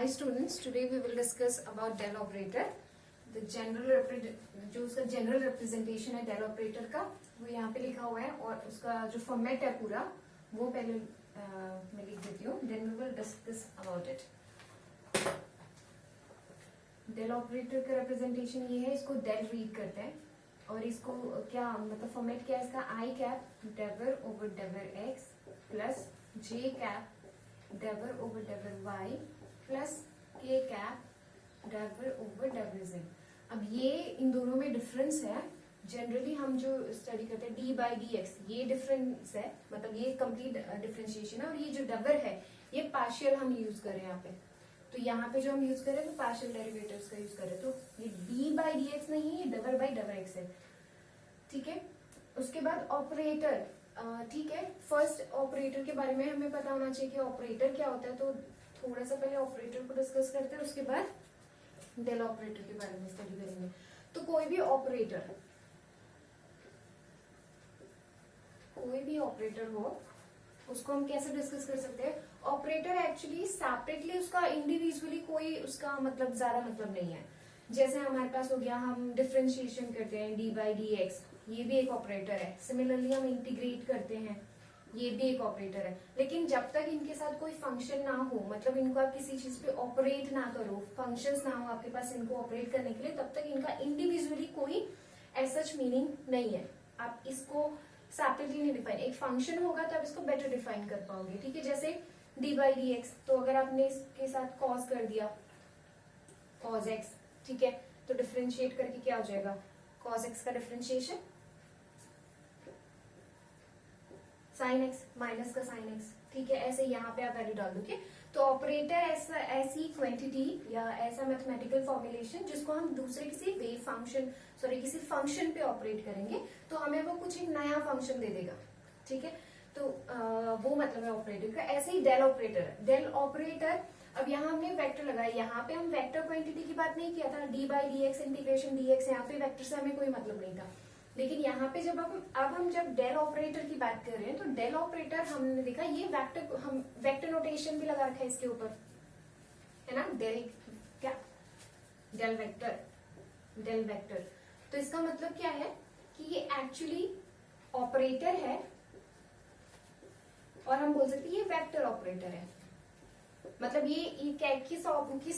Hi students, today we will discuss about del operator. The general जो उसका general representation है del operator का वो यहाँ पे लिखा हुआ है और उसका जो फॉर्मेट है पूरा वो पहले मैं लिख देती हूँ. Then we will discuss about it. del operator का रिप्रेजेंटेशन ये है, इसको del रीड करते हैं और इसको क्या मतलब फॉर्मेट क्या है इसका, i cap del over del x plus j cap del over del y plus k cap del over del z. अब ये इन दोनों में डिफरेंस है. जनरली हम जो स्टडी करते हैं d बाई डी एक्स, ये डिफरेंस है, मतलब ये कंप्लीट डिफरेंशिएशन है. और ये जो डेवर है ये पार्शियल हम यूज कर रहे हैं यहाँ पे. तो यहाँ पे जो हम यूज कर रहे हैं तो पार्शियल डेरिवेटिव्स का यूज कर रहे हैं. तो ये d बाई डी एक्स नहीं है, ये डेवर बाई डेवर एक्स है. ठीक है. उसके बाद ऑपरेटर. ठीक है, फर्स्ट ऑपरेटर के बारे में हमें पता होना चाहिए कि ऑपरेटर क्या होता है. तो थोड़ा सा पहले ऑपरेटर को डिस्कस करते हैं, उसके बाद डेल ऑपरेटर के बारे में स्टडी करेंगे. तो कोई भी ऑपरेटर हो उसको हम कैसे डिस्कस कर सकते हैं. ऑपरेटर एक्चुअली सेपरेटली उसका इंडिविजुअली कोई उसका मतलब ज्यादा मतलब नहीं है. जैसे हमारे पास हो गया, हम डिफरेंशिएशन करते हैं डी बाई डी एक्स, ये भी एक ऑपरेटर है. सिमिलरली हम इंटीग्रेट करते हैं, ये भी एक ऑपरेटर है. लेकिन जब तक इनके साथ कोई फंक्शन ना हो, मतलब इनको आप किसी चीज पे ऑपरेट ना करो, फंक्शंस ना हो आपके पास इनको ऑपरेट करने के लिए, तब तक इनका इंडिविजुअली कोई ऐसा मीनिंग नहीं है. आप इसको सेपरेटली नहीं डिफाइन, एक फंक्शन होगा तब इसको बेटर डिफाइन कर पाओगे. ठीक है, जैसे डी बाई डी एक्स, तो अगर आपने इसके साथ कॉस कर दिया कॉस एक्स, ठीक है, तो डिफरेंशिएट करके क्या हो जाएगा, कॉस एक्स का डिफरेंशिएशन साइन एक्स माइनस का साइन एक्स. ठीक है, ऐसे यहाँ पे आप वैल्यू डाल दोगे. तो ऑपरेटर ऐसी क्वांटिटी या ऐसा मैथमेटिकल फॉर्मुलेशन जिसको हम दूसरे किसी वेव फंक्शन किसी फंक्शन पे ऑपरेट करेंगे तो हमें वो कुछ एक नया फंक्शन दे देगा. ठीक है, तो वो मतलब है ऑपरेटर का. ऐसे ही डेल ऑपरेटर. डेल ऑपरेटर, अब यहाँ हमने वेक्टर लगाया, यहाँ पे हम वेक्टर क्वांटिटी की बात नहीं किया था, D by D x integration D x, यहाँ पे वेक्टर से हमें कोई मतलब नहीं था. लेकिन यहाँ पे जब हम जब डेल ऑपरेटर की बात कर रहे हैं तो डेल ऑपरेटर हमने देखा ये वेक्टर, हम वेक्टर नोटेशन भी लगा रखा है इसके ऊपर, है ना, डेल क्या, डेल वेक्टर. तो इसका मतलब क्या है कि ये एक्चुअली ऑपरेटर है और हम बोल सकते हैं ये वेक्टर ऑपरेटर है. मतलब ये किस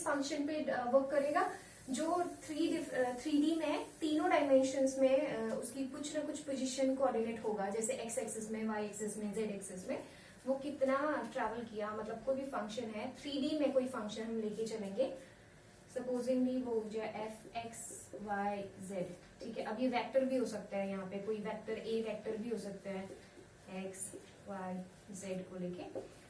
फंक्शन पे वर्क करेगा, जो 3D में तीनों डायमेंशंस में उसकी कुछ ना कुछ पोजीशन कोऑर्डिनेट होगा. जैसे एक्स एक्सिस में, वाई एक्सिस में, जेड एक्सिस में वो कितना ट्रैवल किया, मतलब कोई भी फंक्शन है 3D में, कोई फंक्शन हम लेके चलेंगे, सपोजिंगली वो हो जाए एफ एक्स वाई जेड. ठीक है, अब ये वेक्टर भी हो सकता है, यहाँ पे कोई वेक्टर ए वेक्टर भी हो सकता है एक्स वाई जेड को लेके.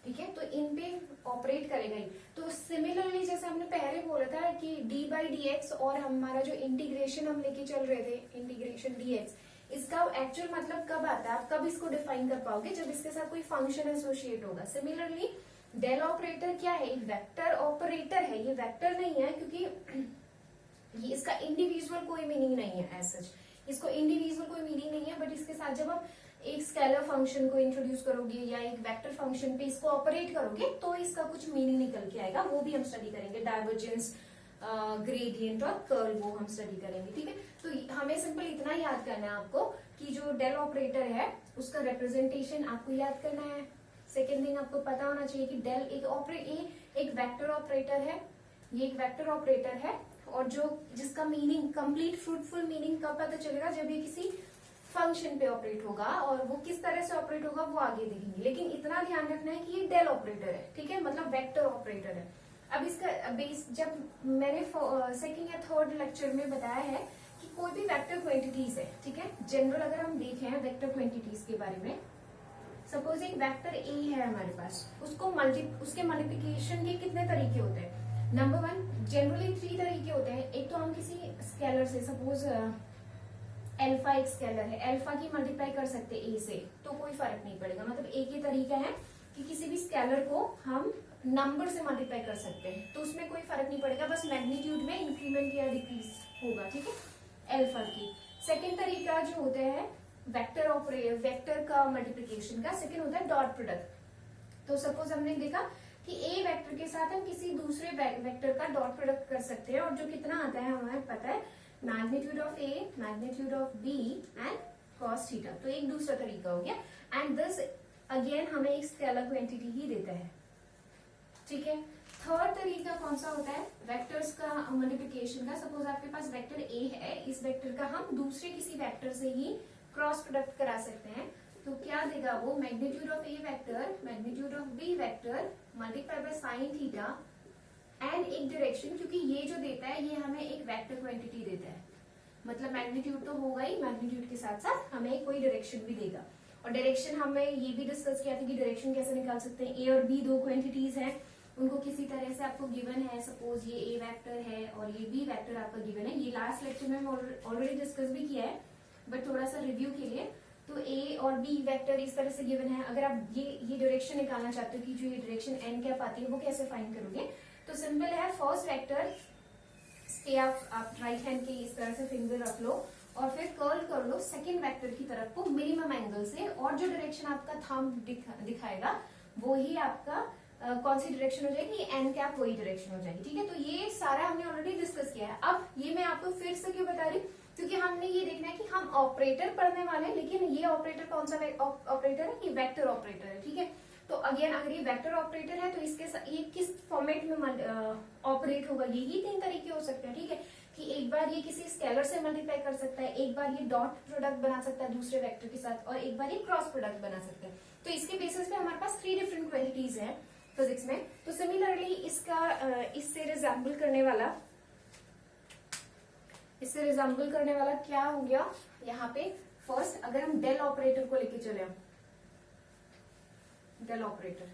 ठीक है, तो इन पे ऑपरेट करेगा ही. तो सिमिलरली जैसे हमने पहले बोला था कि डी बाई डी एक्स और हमारा जो इंटीग्रेशन हम लेके चल रहे थे, इंटीग्रेशन डी एक्स, इसका एक्चुअल मतलब कब आता है, आप कब इसको डिफाइन कर पाओगे, जब इसके साथ कोई फंक्शन एसोसिएट होगा. सिमिलरली डेल ऑपरेटर क्या है, एक वेक्टर ऑपरेटर है. ये वेक्टर नहीं है क्योंकि ये इसका इंडिविजुअल कोई मीनिंग नहीं है एज सच, इसको इंडिविजुअल कोई मीनिंग नहीं है. बट इसके साथ जब आप एक स्केलर फंक्शन को इंट्रोड्यूस करोगे या एक वेक्टर फंक्शन पे इसको ऑपरेट करोगे तो इसका कुछ मीनिंग निकल के आएगा. वो भी हम स्टडी करेंगे, डाइवर्जेंस, ग्रेडियंट और कर्ल, वो हम स्टडी करेंगे. ठीक है, तो हमें सिंपल इतना याद करना है आपको कि जो डेल ऑपरेटर है उसका रिप्रेजेंटेशन आपको याद करना है. सेकेंड थिंग आपको पता होना चाहिए कि डेल एक वेक्टर ऑपरेटर है, ये एक वेक्टर ऑपरेटर है. और जिसका मीनिंग कंप्लीट फ्रूटफुल मीनिंग कब पता चलेगा, जब ये किसी फंक्शन पे ऑपरेट होगा, और वो किस तरह से ऑपरेट होगा वो आगे देखेंगे. लेकिन इतना ध्यान रखना है कि ये डेल ऑपरेटर है. ठीक है, मतलब वेक्टर ऑपरेटर है. अब इसका बेस जब मैंने सेकंड या थर्ड लेक्चर में बताया है कि कोई भी वेक्टर क्वांटिटीज है. ठीक है, जनरल अगर हम देखें वेक्टर क्वांटिटीज के बारे में, सपोज एक वेक्टर ए है हमारे पास, उसके मल्टीप्लिकेशन के कितने तरीके होते हैं. नंबर 1, जनरली 3 तरीके होते हैं. एक तो हम किसी स्केलर से, सपोज एल्फा एक स्केलर है, एल्फा की मल्टीप्लाई कर सकते हैं ए से, तो कोई फर्क नहीं पड़ेगा. मतलब एक ही तरीका है कि किसी भी स्केलर को हम नंबर से मल्टीप्लाई कर सकते हैं, तो उसमें कोई फर्क नहीं पड़ेगा, बस मैग्नीट्यूड में इंक्रीमेंट या डिक्रीज होगा. ठीक है, एल्फा की. सेकेंड तरीका जो होता है वेक्टर का मल्टीप्लिकेशन का, सेकेंड होता है डॉट प्रोडक्ट. तो सपोज हमने देखा कि ए वेक्टर के साथ हम किसी दूसरे वेक्टर का डॉट प्रोडक्ट कर सकते हैं, और जो कितना आता है हमें पता है, magnitude of A, magnitude of B and cos theta. तो एक दूसरा तरीका हो गया, एंड दिस अगेन हमें एक स्केलर क्वांटिटी ही देता है, ठीक है। थर्ड तरीका कौन सा होता है, वेक्टर्स का मल्टीप्लिकेशन का। सपोज आपके पास वेक्टर ए है, इस वेक्टर का हम दूसरे किसी वेक्टर से ही क्रॉस प्रोडक्ट करा सकते हैं। तो क्या देगा वो, magnitude of A vector, magnitude of B vector multiply by sine theta and एक डायरेक्शन, क्योंकि ये जो देता है ये हमें एक वेक्टर क्वांटिटी देता है, मतलब मैग्नीट्यूड तो होगा ही, मैग्नीट्यूड के साथ साथ हमें कोई डायरेक्शन भी देगा। और डायरेक्शन हमने ये भी डिस्कस किया था कि डायरेक्शन कैसे निकाल सकते हैं। ए और बी दो क्वांटिटीज हैं, उनको किसी तरह से आपको गिवन है, सपोज ये ए वेक्टर है और ये बी वेक्टर आपका गिवन है। ये लास्ट लेक्चर में ऑलरेडी डिस्कस भी किया है, बट थोड़ा सा रिव्यू के लिए। तो ए और बी वेक्टर इस तरह से गिवन है। अगर आप ये डायरेक्शन निकालना चाहते हो कि जो ये डायरेक्शन एन क्या पाती है वो कैसे फाइंड करोगे, तो सिंपल है, फर्स्ट वेक्टर पे आप राइट हैंड के इस तरह से फिंगर रख लो और फिर कर्ल कर लो सेकंड वेक्टर की तरफ को मिनिमम एंगल से, और जो डायरेक्शन आपका थंब दिखाएगा वो ही आपका कौन सी डायरेक्शन हो जाएगी, एन कैप वही डायरेक्शन हो जाएगी, ठीक है। तो ये सारा हमने ऑलरेडी डिस्कस किया है। अब ये मैं आपको फिर से क्यों बता रही हूँ, क्योंकि हमने ये देखना है कि हम ऑपरेटर पढ़ने वाले हैं, लेकिन ये ऑपरेटर कौन सा ऑपरेटर है, ये वेक्टर ऑपरेटर है, ठीक है। तो अगेन अगर ये वेक्टर ऑपरेटर है तो इसके साथ ये किस फॉर्मेट में ऑपरेट होगा, यही तीन तरीके हो सकते हैं, ठीक है। कि एक बार ये किसी स्केलर से मल्टीप्लाई कर सकता है, एक बार ये डॉट प्रोडक्ट बना सकता है दूसरे वेक्टर के साथ, और एक बार ये क्रॉस प्रोडक्ट बना सकता है। तो इसके बेसिस पे हमारे पास 3 डिफरेंट क्वांटिटीज हैं फिजिक्स में। तो सिमिलरली इसका इससे रिजेंबल करने वाला क्या हो गया यहाँ पे, फर्स्ट अगर हम डेल ऑपरेटर को लेके चले, डेल ऑपरेटर,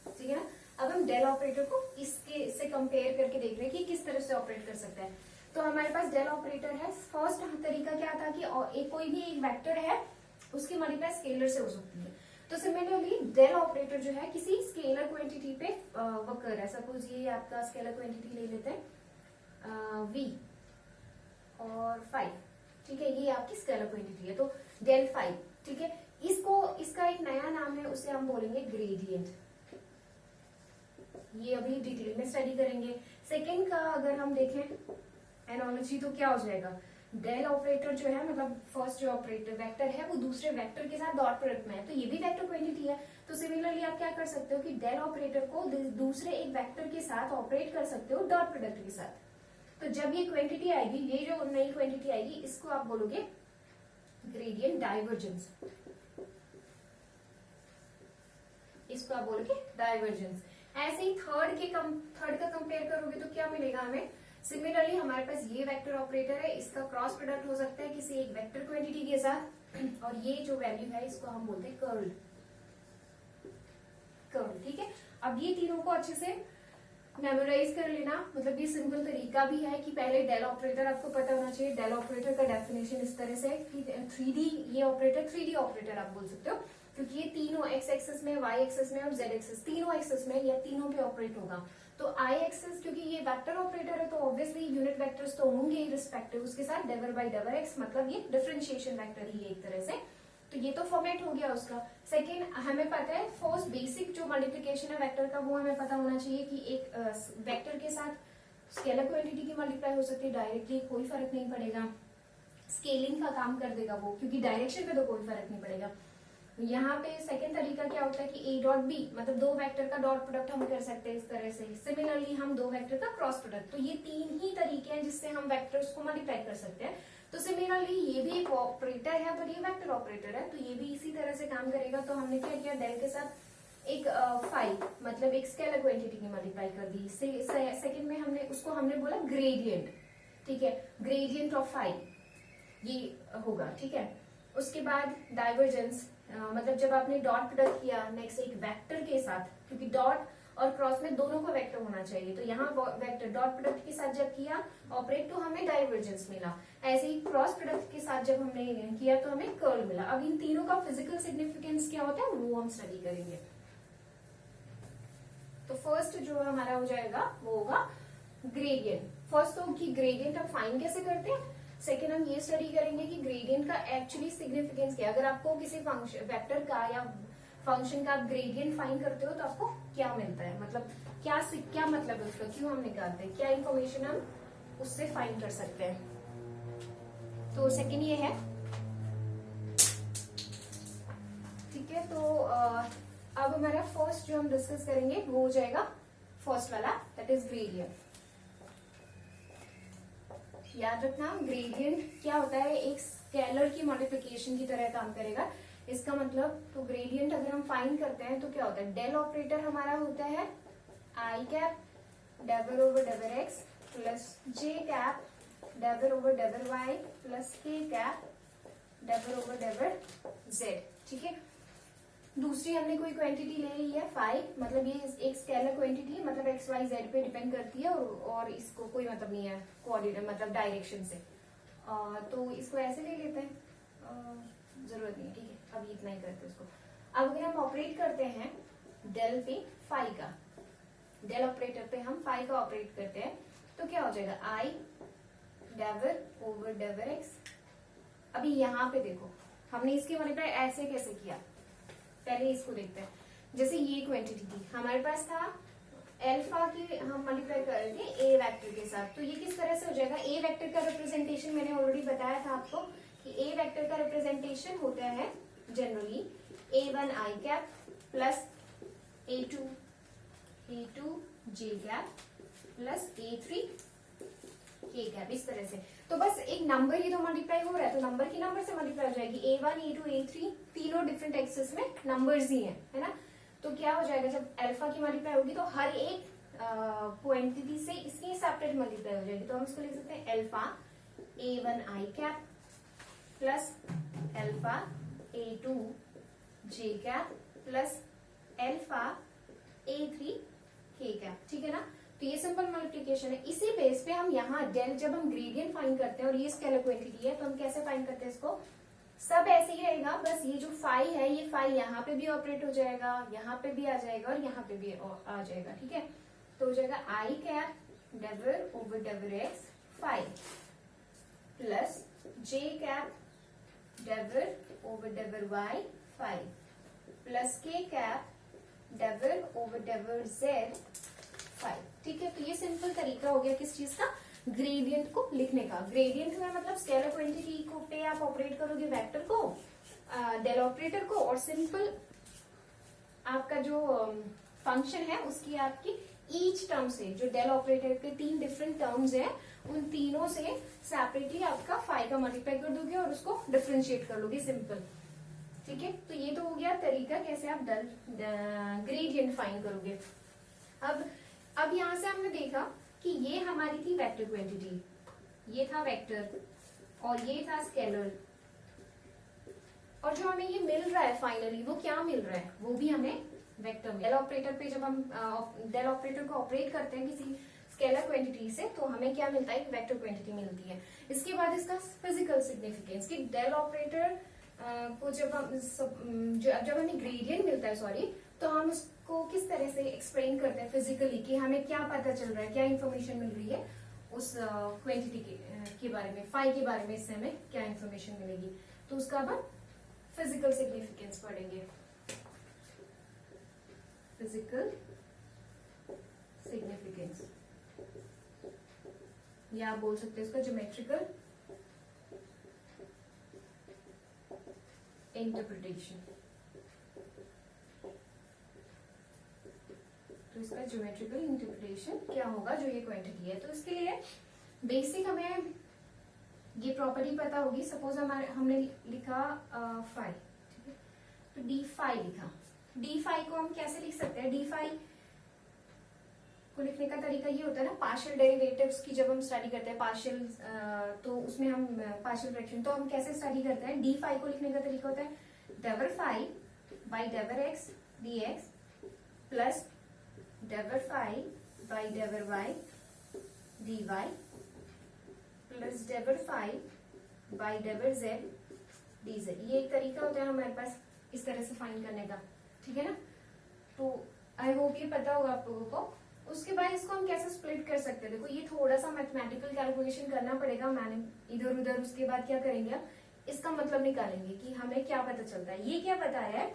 ठीक है ना। अब हम डेल ऑपरेटर को इससे कंपेयर करके देख रहे हैं कि किस तरह से ऑपरेट कर सकता है। तो हमारे पास डेल ऑपरेटर है। फर्स्ट तरीका क्या था कि कोई भी एक वेक्टर है उसकी मल्टीप्लाई स्केलर से हो सकती है। तो सिमिलरली डेल ऑपरेटर जो है किसी स्केलर क्वांटिटी पे वर्क कर रहा है। सपोज ये आपका स्केलर क्वांटिटी ले लेते हैं v और 5, ठीक है, ये आपकी स्केलर क्वांटिटी है। तो डेल 5, ठीक है, इसका एक नया नाम है, उसे हम बोलेंगे ग्रेडियंट। ये अभी डिटेल में स्टडी करेंगे। सेकेंड का अगर हम देखें एनालॉजी तो क्या हो जाएगा, डेल ऑपरेटर जो है मतलब फर्स्ट जो ऑपरेटर वेक्टर है वो दूसरे वेक्टर के साथ डॉट प्रोडक्ट में है, तो ये भी वेक्टर क्वांटिटी है। तो सिमिलरली आप क्या कर सकते हो कि डेल ऑपरेटर को दूसरे एक वेक्टर के साथ ऑपरेट कर सकते हो डॉट प्रोडक्ट के साथ। तो जब ये क्वांटिटी आएगी, ये जो नई क्वांटिटी आएगी, इसको आप बोलोगे ग्रेडियंट डाइवर्जेंस, इसको आप बोलोगे डाइवर्जेंस। ऐसे ही थर्ड का कंपेयर करोगे तो क्या मिलेगा हमें, सिमिलरली हमारे पास ये वेक्टर ऑपरेटर है, इसका क्रॉस प्रोडक्ट हो सकता है किसी एक वेक्टर क्वांटिटी के साथ, और ये जो वैल्यू है इसको हम बोलते हैं कर्ल, ठीक है। अब ये तीनों को अच्छे से मेमोराइज कर लेना, मतलब ये सिंपल तरीका भी है कि पहले डेल ऑपरेटर आपको पता होना चाहिए। डेल ऑपरेटर का डेफिनेशन इस तरह से कि 3D ये ऑपरेटर 3D ऑपरेटर आप बोल सकते हो, क्योंकि ये तीनों एक्स एक्सिस में, वाई एक्सिस में और जेड एक्सिस, तीनों एक्सिस में या तीनों पे ऑपरेट होगा। तो आई एक्सिस, क्योंकि ये वेक्टर ऑपरेटर है तो ऑब्वियसली यूनिट वेक्टर्स तो होंगे ही रिस्पेक्टिव, उसके साथ डेवर बाई डेवर एक्स, मतलब ये डिफरेंशिएशन वेक्टर ही है एक तरह से। तो ये तो फॉर्मेट हो गया उसका। सेकेंड, हमें पता है फर्स्ट बेसिक जो मल्टीप्लिकेशन है वेक्टर का वो हमें पता होना चाहिए कि एक वेक्टर के साथ स्केलर क्वांटिटी की मल्टीप्लाई हो सकती है डायरेक्टली, कोई फर्क नहीं पड़ेगा, स्केलिंग का काम कर देगा वो, क्योंकि डायरेक्शन पे तो कोई फर्क नहीं पड़ेगा। यहाँ पे सेकंड तरीका क्या होता है कि ए डॉट बी, मतलब दो वेक्टर का डॉट प्रोडक्ट हम कर सकते हैं इस तरह से। सिमिलरली हम दो वेक्टर का क्रॉस प्रोडक्ट, तो ये तीन ही तरीके हैं जिससे हम वेक्टर्स को मल्टीप्लाई कर सकते हैं। तो सिमिलरली ये भी एक ऑपरेटर है पर ये वेक्टर ऑपरेटर है, तो ये भी इसी तरह से काम करेगा। तो हमने क्या किया, डेल के साथ एक 5 मतलब एक स्केलर क्वांटिटी की मल्टीप्लाई कर दी। सेकंड में हमने बोला ग्रेडियंट, ठीक है, ग्रेडियंट ऑफ 5 ये होगा, ठीक है। उसके बाद डाइवर्जेंस, मतलब जब आपने डॉट प्रोडक्ट किया नेक्स्ट एक वेक्टर के साथ, क्योंकि डॉट और क्रॉस में दोनों का वेक्टर होना चाहिए, तो यहाँ वेक्टर डॉट प्रोडक्ट के साथ जब किया ऑपरेट तो हमें डाइवर्जेंस मिला। ऐसे ही क्रॉस प्रोडक्ट के साथ जब हमने किया तो हमें कर्ल मिला। अब इन तीनों का फिजिकल सिग्निफिकेंस क्या होता है वो हम स्टडी करेंगे। तो फर्स्ट जो हमारा हो जाएगा वो होगा ग्रेडियंट। फर्स्ट तो कि ग्रेडियंट अब फाइंड कैसे करते हैं, सेकेंड हम ये स्टडी करेंगे कि ग्रेडियंट का एक्चुअली सिग्निफिकेंस क्या है। अगर आपको किसी फंक्शन वेक्टर का या फंक्शन का आप ग्रेडियंट फाइंड करते हो तो आपको क्या मिलता है, मतलब क्या मतलब है उसका, क्यों हम निकालते हैं, क्या इन्फॉर्मेशन हम उससे फाइंड कर सकते हैं। तो सेकंड ये है, ठीक है। तो अब हमारा फर्स्ट जो हम डिस्कस करेंगे वो हो जाएगा फर्स्ट वाला, दैट इज ग्रेडियंट। याद रखना ग्रेडियंट क्या होता है, एक स्केलर की मल्टीप्लिकेशन की तरह काम करेगा। इसका मतलब तो ग्रेडियंट अगर हम फाइंड करते हैं तो क्या होता है, डेल ऑपरेटर हमारा होता है आई cap del over del X plus J cap del over del Y plus K cap del over del Z, ठीक है। दूसरी हमने कोई क्वांटिटी ले ली है फाइव, मतलब ये एक स्केलर क्वांटिटी है, मतलब एक्स वाई जेड पे डिपेंड करती है और इसको कोई मतलब नहीं है कोऑर्डिनेट मतलब डायरेक्शन से, तो इसको ऐसे ले लेते हैं, जरूरत नहीं है, ठीक है। अभी इतना ही करते हैं इसको। अब अगर हम ऑपरेट करते हैं डेल पे फाइव का, डेल ऑपरेटर पे हम फाइव का ऑपरेट करते हैं तो क्या हो जाएगा, आई डेविल ओवर डेविल एक्स। अभी यहाँ पे देखो हमने इसके मल्टीप्लाई ऐसे कैसे किया, पहले इसको देखते हैं। जैसे ये क्वांटिटी थी हमारे पास था अल्फा की, हम मल्टीप्लाई कर रहे थे ए वेक्टर के साथ, तो ये किस तरह से हो जाएगा, ए वेक्टर का रिप्रेजेंटेशन मैंने ऑलरेडी बताया था आपको कि ए वेक्टर का रिप्रेजेंटेशन होता है जनरली A1 आई कैप प्लस A2 जे cap plus A3 k cap, इस तरह से। तो बस एक नंबर ही तो मल्टीप्लाई हो रहा है, तो नंबर की नंबर से मल्टीप्लाई हो जाएगी, A1 A2 A3 तीनों डिफरेंट एक्सेस में नंबर्स ही हैं, है ना। तो क्या हो जाएगा, जब अल्फा की मल्टीप्लाई होगी तो हर एक क्वांटिटी से इसकी सेपरेट मल्टीप्लाई हो जाएगी, तो हम इसको लिख सकते हैं अल्फा A1 आई कैप प्लस अल्फा A2 जे cap plus alpha A3 k cap, ठीक है ना। तो ये सिंपल मल्टीप्लिकेशन है। इसी बेस पे हम यहाँ डेल, जब हम ग्रेडियंट फाइंड करते हैं और ये स्केलर क्वांटिटी है तो हम कैसे फाइंड करते हैं इसको, सब ऐसे ही रहेगा, बस ये जो फाई है ये फाई यहाँ पे भी ऑपरेट हो जाएगा, यहाँ पे भी आ जाएगा और यहाँ पे भी आ जाएगा, ठीक है। तो हो जाएगा I cap del over del X five plus J cap del over del Y five plus K cap del over del Z five, ठीक है। तो ये सिंपल तरीका हो गया किस चीज का, ग्रेडियंट को लिखने का। ग्रेडियंट में मतलब स्केलर क्वांटिटी को पे आप ऑपरेट करोगे वेक्टर को, डेल ऑपरेटर को, और सिंपल आपका जो फंक्शन है उसकी आपकी ईच टर्म से, जो डेल ऑपरेटर के तीन डिफरेंट टर्म्स हैं उन तीनों से सेपरेटली आपका फाइव का मल्टीप्लाई कर दोगे और उसको डिफरेंशिएट कर लोगे, सिंपल, ठीक है। तो ये तो हो गया तरीका कैसे आप ग्रेडियंट फाइंड करोगे। अब यहां से हमने देखा कि ये हमारी थी वेक्टर क्वांटिटी, ये था वेक्टर और ये था स्केलर, और जो हमें ये मिल रहा है फाइनली वो क्या मिल रहा है, वो भी हमें वेक्टर। डेल ऑपरेटर पे जब हम डेल ऑपरेटर को ऑपरेट करते हैं किसी स्केलर क्वांटिटी से तो हमें क्या मिलता है, एक वेक्टर क्वांटिटी मिलती है। इसके बाद इसका फिजिकल सिग्निफिकेंस कि डेल ऑपरेटर को जब हमें ग्रेडियंट मिलता है तो हम उसको किस तरह से एक्सप्लेन करते हैं फिजिकली, कि हमें क्या पता चल रहा है, क्या इन्फॉर्मेशन मिल रही है उस क्वांटिटी के बारे में, फाइव के बारे में, इससे हमें क्या इन्फॉर्मेशन मिलेगी। तो उसका अब फिजिकल सिग्निफिकेंस पढ़ेंगे। फिजिकल सिग्निफिकेंस या आप बोल सकते हैं इसको ज्योमेट्रिकल इंटरप्रिटेशन। तो इसका ज्योमेट्रिकल इंटरप्रिटेशन क्या होगा, जो ये क्वांटिटी है। तो इसके लिए बेसिक हमें ये प्रॉपर्टी पता होगी। सपोज हमने लिखा फाइव, ठीक है, तो डी फाइव लिखा। डी फाइव को हम कैसे लिख सकते हैं, डी फाइव को लिखने का तरीका ये होता है ना, पार्शियल डेरिवेटिव्स की जब हम स्टडी करते हैं पार्शियल, तो उसमें हम पार्शियल फ्रैक्शन, तो हम कैसे स्टडी करते हैं, डी फाइव को लिखने का तरीका होता है del phi by del x d x plus del phi by del y d y plus del phi by del z d z. ये एक तरीका होता है हमारे पास इस तरह से फाइंड करने का, ठीक है ना। तो आई होप ये पता होगा आप लोगों को। उसके बाद इसको हम कैसे स्प्लिट कर सकते हैं, देखो ये थोड़ा सा मैथमेटिकल कैलकुलेशन करना पड़ेगा, मैंने इधर उधर। उसके बाद क्या करेंगे, इसका मतलब निकालेंगे कि हमें क्या पता चलता है। ये क्या बता रहा है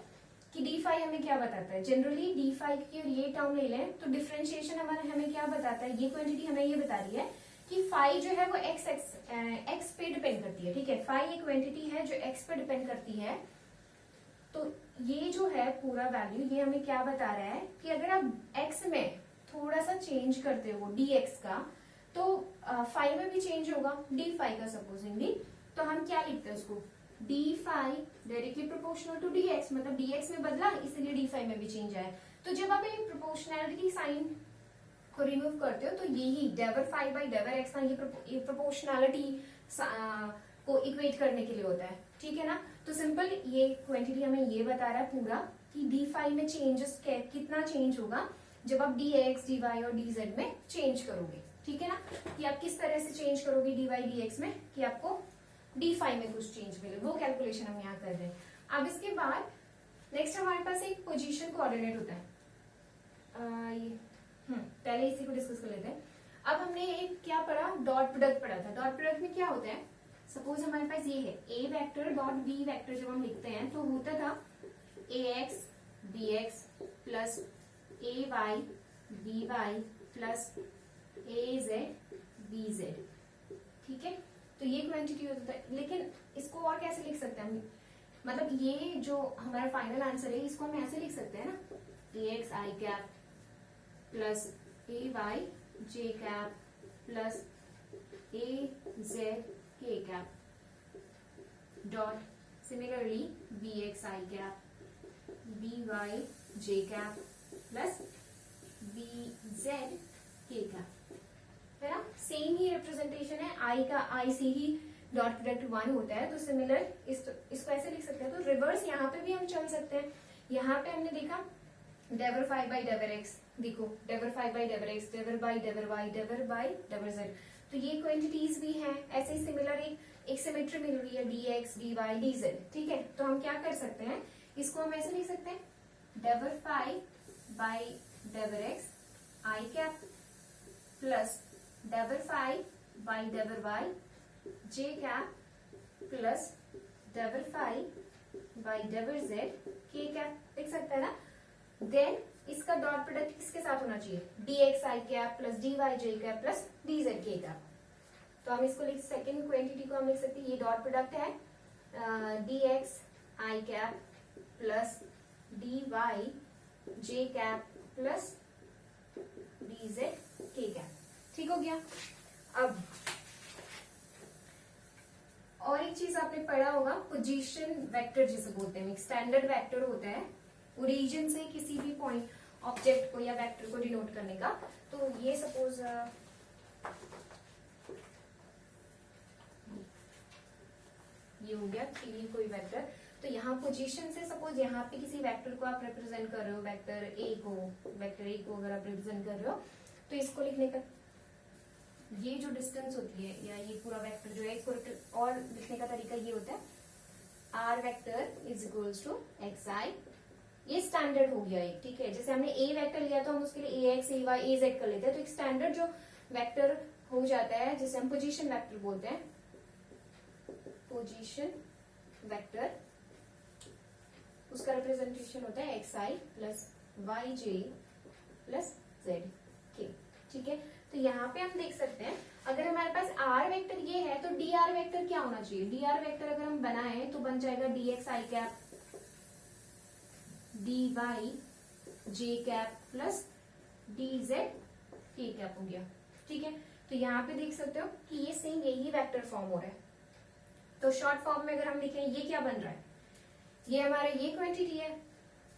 कि डी फाई हमें क्या बताता है। जनरली डी फाई की ये टर्म ले लें तो डिफरेंशिएशन हमारा हमें क्या बताता है, ये क्वांटिटी हमें ये बता रही है कि फाई जो है वो एक्स पे डिपेंड करती है। ठीक है, फाई एक क्वांटिटी है जो एक्स पे डिपेंड करती है। तो ये जो है पूरा वैल्यू ये हमें क्या बता रहा है कि अगर आप एक्स में थोड़ा सा चेंज करते हो डी एक्स का, तो फाई में भी चेंज होगा डी फाई का सपोजिंगली। तो हम क्या लिखते हैं उसको, D phi directly proportional to D X, मतलब डी एक्स में बदला इसलिए डी फाई में भी चेंज आया। तो जब आप एक प्रोपोर्शनैलिटी साइन को रिमूव करते हो तो यही डेवर फाई बाई डेवर एक्स का ये प्रोपोर्शनैलिटी को इक्वेट करने के लिए होता है। ठीक है ना, तो सिंपल ये क्वांटिटी हमें ये बता रहा है पूरा कि डी फाई में चेंजेस कितना चेंज होगा जब आप डी एक्स डी वाई और डी जेड में चेंज करोगे। ठीक है ना, कि आप किस तरह से चेंज करोगे डी वाई डी एक्स में कि आपको डी फाई में कुछ चेंज मिले, वो कैलकुलेशन हम यहाँ कर रहे हैं। अब इसके बाद नेक्स्ट हमारे पास एक पोजीशन कोऑर्डिनेट होता है। पहले इसी को डिस्कस कर लेते हैं। अब हमने एक क्या पढ़ा, डॉट प्रोडक्ट पढ़ा था। डॉट प्रोडक्ट में क्या होता है, सपोज हमारे पास ये है ए वेक्टर डॉट बी वेक्टर, जब हम लिखते हैं तो होता था ए x B x plus a Y B Y plus a Z B Z. ठीक है, तो ये क्वांटिटी होता है। लेकिन इसको और कैसे लिख सकते हैं हम, मतलब ये जो हमारा फाइनल आंसर है इसको हम ऐसे लिख सकते हैं ना, a x i cap plus a y j cap plus a z k cap dot similarly b x i cap b y j cap plus b z k cap, है ना। सेम ही रिप्रेजेंटेशन है, आई का आई से ही dot product 1 होता है। तो similar इसको ऐसे लिख सकते हैं। तो रिवर्स यहाँ पे भी हम चल सकते हैं। यहाँ पे हमने देखा del phi by del x, देखो del phi by del x, del by del y, del by del z, तो ये क्वांटिटीज भी हैं। ऐसे ही सिमिलर एक सिमेट्री मिल रही है D X D Y D Z. ठीक है, तो हम क्या कर सकते हैं, इसको हम ऐसे लिख सकते हैं del phi by del x i cap plus del phi by del y j cap plus del phi by del z k cap, लिख सकते हैं ना। देन इसका डॉट प्रोडक्ट किसके साथ होना चाहिए, D x i cap plus D Y j cap plus D Z k cap. तो हम इसको लिख, सेकेंड क्वांटिटी को हम लिख सकते हैं, ये डॉट प्रोडक्ट है D x i cap plus D Y j cap plus D Z k cap. ठीक हो गया। अब और एक चीज आपने पढ़ा होगा, पोजीशन वेक्टर जिसे बोलते हैं। एक स्टैंडर्ड वेक्टर होता है ओरिजिन से किसी भी पॉइंट ऑब्जेक्ट को या वेक्टर को डिनोट करने का। तो ये सपोज ये हो गया कोई वेक्टर, तो यहाँ पोजीशन से सपोज यहाँ पे किसी वेक्टर को आप रिप्रेजेंट कर रहे हो, वेक्टर ए को अगर आप रिप्रेजेंट कर रहे हो, तो इसको लिखने का ये जो डिस्टेंस होती है या ये पूरा वेक्टर जो है, इसको और लिखने का तरीका ये होता है r vector is equals to x i. ये स्टैंडर्ड हो गया एक। ठीक है, जैसे हमने ए वेक्टर लिया तो हम उसके लिए ए x a Y A Z कर लेते हैं। तो एक स्टैंडर्ड जो वेक्टर हो जाता है जिसे हम पोजीशन वेक्टर बोलते हैं, पोजीशन वेक्टर, उसका रिप्रेजेंटेशन होता है एक्स आई प्लस वाई जे प्लस जेड के। ठीक है, तो यहाँ पे हम देख सकते हैं अगर हमारे पास आर वेक्टर ये है तो डी आर वेक्टर क्या होना चाहिए, डी आर वेक्टर अगर हम बनाए तो बन जाएगा D x i cap D Y j cap plus D Z k cap हो गया। ठीक है, तो यहाँ पे देख सकते हो कि ये सेम यही वेक्टर फॉर्म हो रहा है। तो शॉर्ट फॉर्म में अगर हम लिखें ये क्या बन रहा है, ये हमारा ये क्वांटिटी है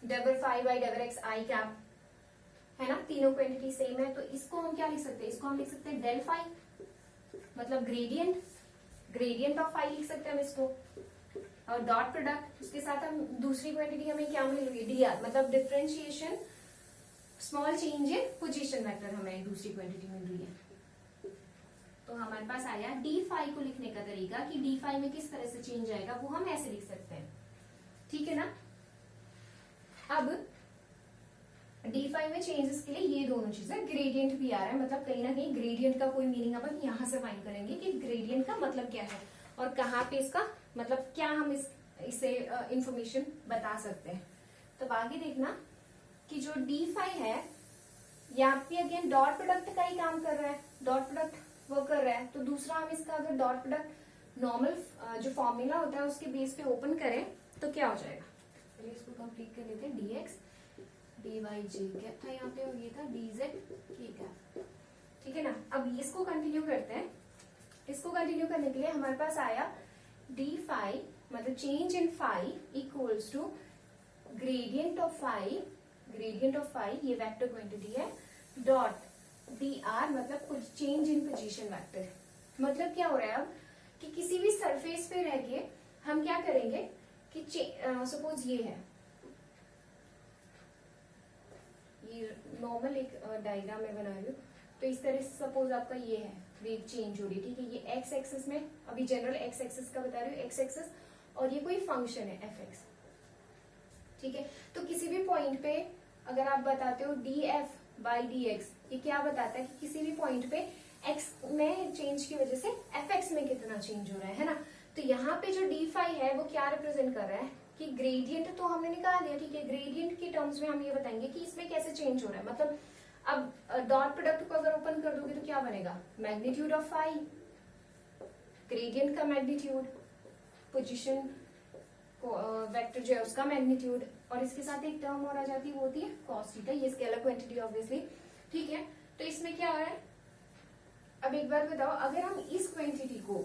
del phi by del x i cap, है ना, तीनों क्वांटिटी सेम है। तो इसको हम क्या लिख सकते हैं, इसको हम लिख सकते हैं डेल फाई, मतलब ग्रेडियंट ऑफ फाई लिख सकते हैं हम इसको। और डॉट प्रोडक्ट उसके साथ हम दूसरी क्वांटिटी हमें क्या मिल रही है, डी आर, मतलब differentiation small change in position vector हमें दूसरी क्वांटिटी मिल रही है। तो हमारे पास आया डी फाई को लिखने का तरीका कि डी फाई में किस तरह से चेंज आएगा, वो हम ऐसे लिख सकते हैं। ठीक है ना। अब डी फाई में चेंजेस के लिए ये दोनों चीजें, ग्रेडियंट भी आ रहा है, मतलब कहीं ना कहीं ग्रेडियंट का कोई मीनिंग अपन यहाँ से फाइंड करेंगे कि ग्रेडियंट का मतलब क्या है और कहाँ पे इसका मतलब क्या हम इसे इंफॉर्मेशन बता सकते हैं। तब आगे देखना कि जो d5 है यहाँ पे अगेन डॉट प्रोडक्ट का ही काम कर रहा है, डॉट प्रोडक्ट वो कर रहा है, तो दूसरा हम इसका अगर डॉट प्रोडक्ट नॉर्मल जो फॉर्मूला होता है उसके बेस पे ओपन करें तो क्या हो जाएगा, चलिए इसको कंप्लीट कर लेते हैं। dx dy j कैप था यहाँ पे और ये था dz k कैप, ठीक है ना। अब इसको कंटिन्यू करते हैं। इसको कंटिन्यू करने के लिए हमारे पास आया d फाई मतलब change in phi equals to gradient of phi, gradient of phi ये वेक्टर क्वांटिटी है, डॉट dr मतलब कुछ चेंज इन पोजीशन वेक्टर। मतलब क्या हो रहा है अब कि किसी भी सरफेस पे रह के हम क्या करेंगे कि सपोज ये है, ये नॉर्मल एक डायग्राम में बना रही हूँ, तो इस तरह से सपोज आपका ये है, वेव चेंज हो रही है, ठीक है। ये एक्स एक्सिस में, अभी जनरल एक्स एक्सिस का बता रही हूँ, एक्स एक्सिस, और ये कोई फंक्शन है एफ एक्स, ठीक है। तो किसी भी पॉइंट पे अगर आप बताते हो D F by D x, ये क्या बताता है कि किसी भी पॉइंट पे एक्स में चेंज की वजह से एफ एक्स में कितना चेंज हो रहा है ना। तो यहाँ पे जो डी फाई है वो क्या रिप्रेजेंट कर रहा है कि ग्रेडियंट तो हमने निकाल दिया, ठीक है। ग्रेडियंट के टर्म्स में हम ये बताएंगे कि इसमें कैसे चेंज हो रहा है। मतलब अब डॉट प्रोडक्ट को अगर ओपन कर दोगे तो क्या बनेगा, मैग्नीट्यूड ऑफ फाई, ग्रेडियंट का मैग्नीट्यूड, पोजीशन वेक्टर जो है उसका मैग्नीट्यूड, और इसके साथ एक टर्म और आ जाती है वो होती है कॉस थीटा, ये स्केलर क्वांटिटी ऑब्वियसली, ठीक है। तो इसमें क्या हो रहा है, अब एक बार बताओ, अगर हम इस क्वांटिटी को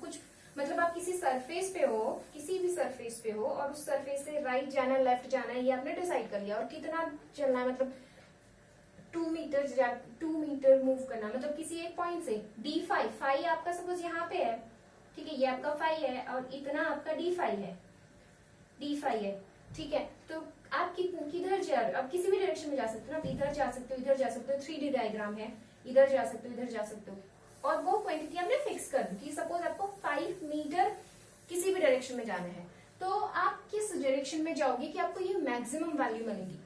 कुछ मतलब आप किसी सरफेस पे हो, किसी भी सरफेस पे हो और उस सरफेस से राइट जाना है लेफ्ट जाना है ये आपने डिसाइड कर लिया, और कितना चलना है, मतलब 2 मीटर मूव करना, मतलब किसी एक पॉइंट से d5, फाई आपका सपोज यहाँ पे है, ठीक है, ये आपका फाई है और इतना आपका d5 है, d5 है, ठीक है। तो आप किधर जा रहे हो, आप किसी भी डायरेक्शन में जा सकते हो ना, इधर जा सकते हो, इधर जा सकते हो, 3D डायग्राम है, इधर जा सकते हो, इधर जा सकते हो, और वो क्वांटिटी हमने फिक्स कर दी कि सपोज आपको 5 मीटर किसी भी डायरेक्शन में जाना है, तो आप किस डायरेक्शन में जाओगे कि आपको ये मैक्सिमम वैल्यू मिलेगी।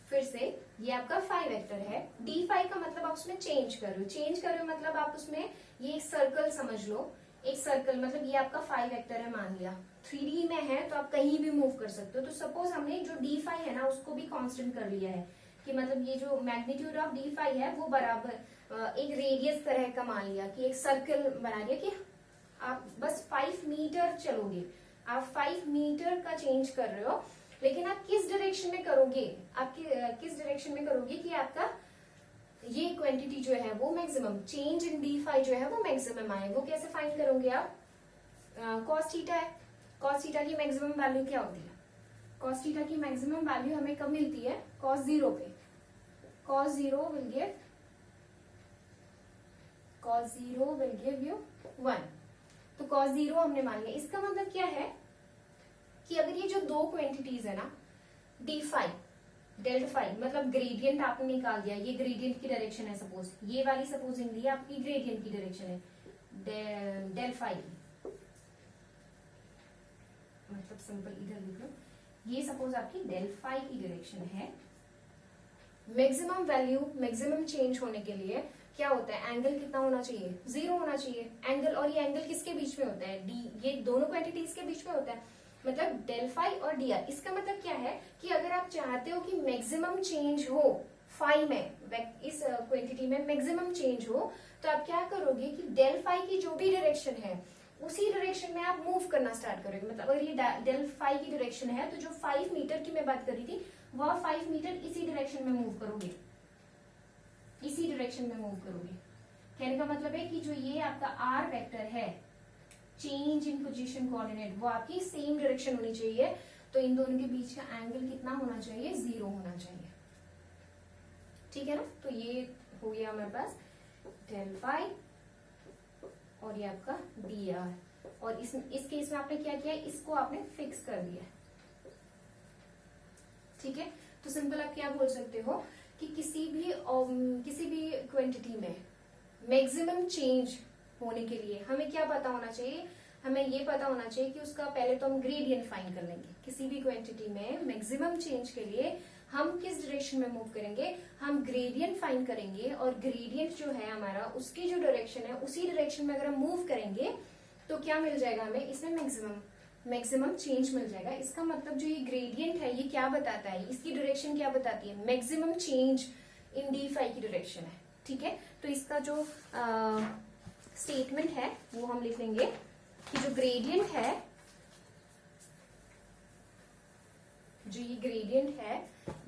फिर से ये आपका फाई वेक्टर है, d5 का मतलब आप उसमें चेंज कर रहे हो, चेंज कर रहे हो मतलब आप उसमें ये एक सर्कल समझ लो, एक सर्कल, मतलब ये आपका फाई वेक्टर है, मान लिया 3D में है तो आप कहीं भी मूव कर सकते हो। तो सपोज हमने जो d5 है ना उसको भी कांस्टेंट कर लिया है कि मतलब ये जो मैग्नीट्यूड ऑफ d5 है वो बराबर एक रेडियस तरह का मान लिया कि एक सर्कल बना लिया कि आप बस 5 मीटर चलोगे, आप 5 मीटर का चेंज कर रहे हो, लेकिन आप किस डायरेक्शन में करोगे, आपकी किस डायरेक्शन में करोगे कि आपका ये क्वांटिटी जो है वो मैक्सिमम चेंज इन d5 जो है वो मैक्सिमम आए। वो कैसे फाइंड करोगे आप, cos थीटा है, cos थीटा की मैक्सिमम वैल्यू क्या होती है, cos थीटा की मैक्सिमम वैल्यू हमें कब मिलती है, cos 0 पे, cos 0 will give you 1, तो cos 0 हमने मान लिया। इसका मतलब क्या है कि अगर ये जो दो क्वांटिटीज है ना d5 डेल्टा फाई, मतलब ग्रेडियंट आपने निकाल दिया, ये ग्रेडियंट की डायरेक्शन है, सपोज ये वाली सपोजिंग ली आपकी ग्रेडियंट की डायरेक्शन है डेल फाई की, मतलब सिंपल इधर लिख लो, ये सपोज आपकी डेल फाई की डायरेक्शन है। मैक्सिमम वैल्यू, मैक्सिमम चेंज होने के लिए क्या होता है, एंगल कितना होना चाहिए, 0 होना चाहिए एंगल, और ये एंगल किसके बीच में होता है, डी, ये दोनों क्वांटिटीज के बीच में होता है, मतलब डेल फाई और डी आर। इसका मतलब क्या है कि अगर आप चाहते हो कि मैक्सिमम चेंज हो फाई में, इस क्वांटिटी में मैक्सिमम चेंज हो, तो आप क्या करोगे कि डेल फाई की जो भी डायरेक्शन है उसी डायरेक्शन में आप मूव करना स्टार्ट करोगे। मतलब अगर ये डेल फाई की डायरेक्शन है तो जो 5 मीटर की मैं बात कर रही थी वह 5 मीटर इसी डायरेक्शन में मूव करोगे, इसी डायरेक्शन में मूव करोगे। कहने का मतलब है कि जो ये आपका आर वेक्टर है, चेंज इन पोजीशन कोऑर्डिनेट, वो आपकी सेम डायरेक्शन होनी चाहिए। तो इन दोनों के बीच का एंगल कितना होना चाहिए, 0 होना चाहिए, ठीक है ना। तो ये हो गया हमारे पास डेल फाई और ये आपका डी आर, और इस केस में आपने क्या किया, इसको आपने फिक्स कर दिया, ठीक है। तो सिंपल आप क्या बोल सकते हो कि किसी भी क्वांटिटी में मैक्सिमम चेंज होने के लिए हमें क्या पता होना चाहिए, हमें ये पता होना चाहिए कि उसका पहले तो हम ग्रेडियंट फाइंड कर लेंगे। किसी भी क्वांटिटी में मैक्सिमम चेंज के लिए हम किस डायरेक्शन में मूव करेंगे, हम ग्रेडियंट फाइंड करेंगे, और ग्रेडियंट जो है हमारा उसकी जो डायरेक्शन है उसी डायरेक्शन में अगर हम मूव करेंगे तो क्या मिल जाएगा हमें, इसमें मैक्सिमम मैक्सिमम चेंज मिल जाएगा। इसका मतलब जो ये ग्रेडियंट है ये क्या बताता है, इसकी डायरेक्शन क्या बताती है, maximum change in D phi की डायरेक्शन है। ठीक है, तो इसका जो स्टेटमेंट है वो हम लिख लेंगे कि जो ग्रेडियंट है, जो ये ग्रेडियंट है,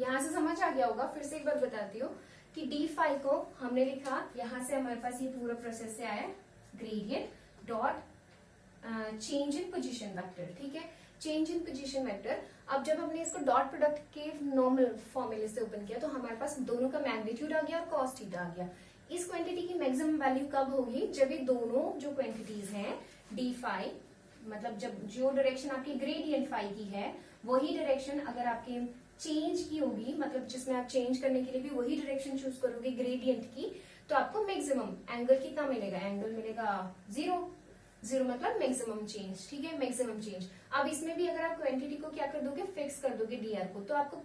यहां से समझ आ गया होगा, फिर से एक बार बताती हूँ कि डी फाई को हमने लिखा, यहां से हमारे पास ये पूरा प्रोसेस से आया gradient dot change in position vector. ठीक है, चेंज इन पोजीशन वेक्टर। अब जब हमने इसको डॉट प्रोडक्ट के नॉर्मल फॉर्मूले से ओपन किया तो हमारे पास दोनों का मैग्नीट्यूड आ गया और कॉस थीटा आ गया। इस क्वांटिटी की मैक्सिमम वैल्यू कब होगी, जब ये दोनों जो क्वांटिटीज हैं डी फाई, मतलब जब जो डायरेक्शन आपकी ग्रेडियंट फाई की है वही डायरेक्शन अगर आपके चेंज की होगी, मतलब जिसमें आप चेंज करने के लिए भी वही डायरेक्शन चूज करोगे ग्रेडियंट की, तो आपको मैक्सिमम एंगल कितना मिलेगा, एंगल मिलेगा 0। 0 मतलब मैक्सिमम चेंज। ठीक है, मैक्सिमम चेंज। अब इसमें भी अगर आप क्वांटिटी को क्या कर दोगे, फिक्स कर दोगे dr को, तो आपको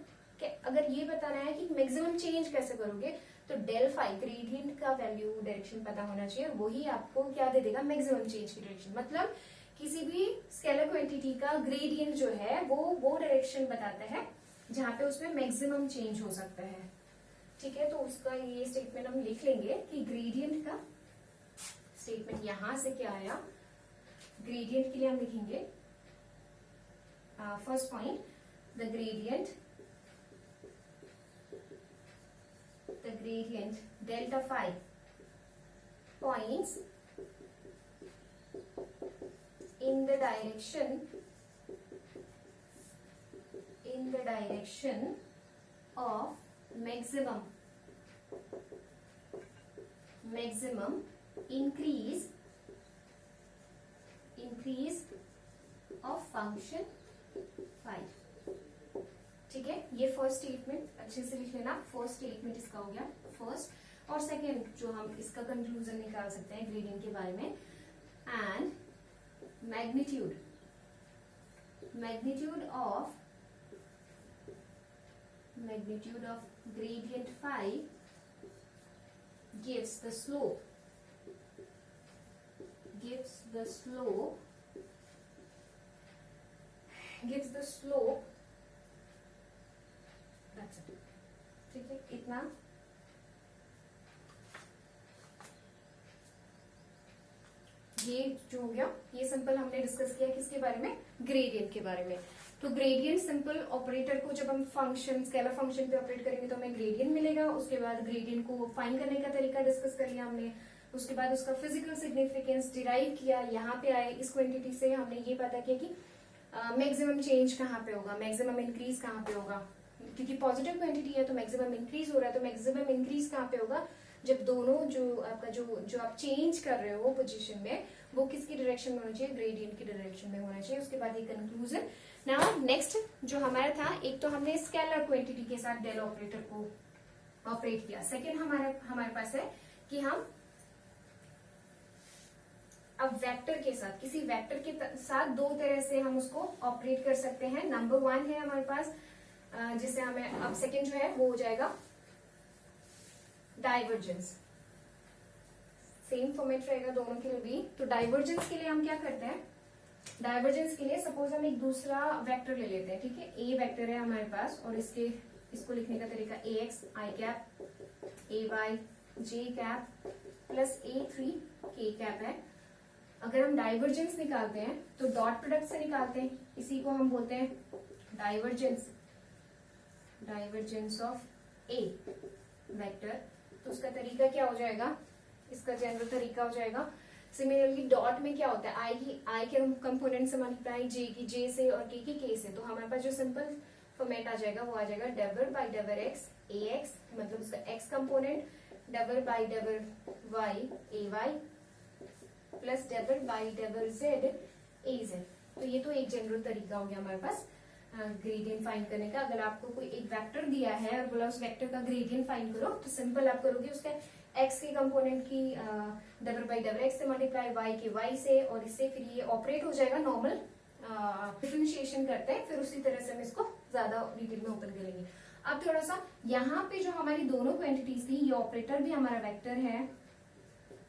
अगर ये बताना है कि मैक्सिमम चेंज कैसे करोगे, तो डेल फाई ग्रेडियंट का वैल्यू डायरेक्शन पता होना चाहिए, वही आपको क्या दे देगा, मैक्सिमम चेंज की डायरेक्शन। मतलब किसी भी स्केलर क्वांटिटी का ग्रेडियंट जो है वो डायरेक्शन बताता है जहां पे उसमें मैक्सिमम चेंज हो सकता है। ठीक है, तो उसका ये स्टेटमेंट हम लिख लेंगे कि ग्रेडियंट का स्टेटमेंट यहां से क्या आया, ग्रेडियंट के लिए हम लिखेंगे first point, the gradient delta phi points in the direction of maximum increase of function phi। ठीक है, ये फर्स्ट स्टेटमेंट अच्छे से लिख लेना। फर्स्ट स्टेटमेंट इसका हो गया फर्स्ट। और सेकेंड जो हम इसका कंक्लूजन निकाल सकते हैं ग्रेडियंट के बारे में, and magnitude of gradient phi gives the slope that's it। ठीक है, इतना ये जो हो गया, ये सिंपल हमने डिस्कस किया किसके बारे में, ग्रेडियंट के बारे में। तो ग्रेडियंट सिंपल ऑपरेटर को जब हम फंक्शन स्केलर फंक्शन पे ऑपरेट करेंगे तो हमें ग्रेडियंट मिलेगा। उसके बाद ग्रेडियंट को फाइंड करने का तरीका डिस्कस कर लिया हमने। उसके बाद उसका फिजिकल सिग्निफिकेंस डिराइव किया, यहाँ पे आए इस क्वांटिटी से हमने ये पता किया कि मैक्सिमम चेंज कहाँ पे होगा, मैक्सिमम इंक्रीज कहाँ पे होगा, क्योंकि पॉजिटिव क्वांटिटी है तो मैक्सिमम इंक्रीज हो रहा है, तो मैक्सिमम इंक्रीज कहाँ पे होगा, जब दोनों जो आपका जो आप चेंज कर रहे हो पोजीशन में वो किसकी डायरेक्शन में होना चाहिए, ग्रेडियंट की डायरेक्शन में होना चाहिए। उसके बाद ये कंक्लूजन। नाउ नेक्स्ट जो हमारा था, एक तो हमने स्केलर क्वांटिटी के साथ डेल ऑपरेटर को ऑपरेट किया। सेकेंड हमारे पास है कि हम अब वेक्टर के साथ, किसी वेक्टर के साथ दो तरह से हम उसको ऑपरेट कर सकते हैं। नंबर 1 है हमारे पास जिससे हमें, अब सेकेंड जो है वो हो जाएगा डाइवर्जेंस। सेम फॉर्मेट रहेगा दोनों के लिए भी। तो डाइवर्जेंस के लिए हम क्या करते हैं, डाइवर्जेंस के लिए सपोज हम एक दूसरा वेक्टर ले लेते हैं। ठीक है, ए वेक्टर है हमारे पास और इसको लिखने का तरीका a x i cap a y j cap plus A3 k cap है। अगर हम डाइवर्जेंस निकालते हैं तो डॉट प्रोडक्ट से निकालते हैं, इसी को हम बोलते हैं डाइवर्जेंस ऑफ ए वेक्टर। तो उसका तरीका क्या हो जाएगा, इसका जनरल तरीका हो जाएगा, सिमिलरली डॉट में क्या होता है, आई के कंपोनेंट से मल्टीप्लाई जे की जे से और के से। तो हमारे पास जो सिंपल फॉर्मेट आ जाएगा वो आ जाएगा double by double X A X, मतलब उसका X component, double by double Y A Y plus double by double Z A Z. तो ये तो एक जनरल तरीका हो गया हमारे पास ग्रेडियंट फाइंड करने का। अगर आपको कोई एक वेक्टर दिया है और बोला उस वेक्टर का ग्रेडियंट फाइंड करो, तो सिंपल आप करोगे उसका एक्स के कंपोनेंट की डबल बाई डबल एक्स से मल्टीप्लाई वाई के वाई से, और इससे फिर ये ऑपरेट हो जाएगा नॉर्मल डिफरेंशिएशन करते हैं, फिर उसी तरह से हम इसको ज्यादा डिटेल में ओपन करेंगे। अब थोड़ा सा यहाँ पे जो हमारी दोनों क्वांटिटीज थी, ये ऑपरेटर भी हमारा वेक्टर है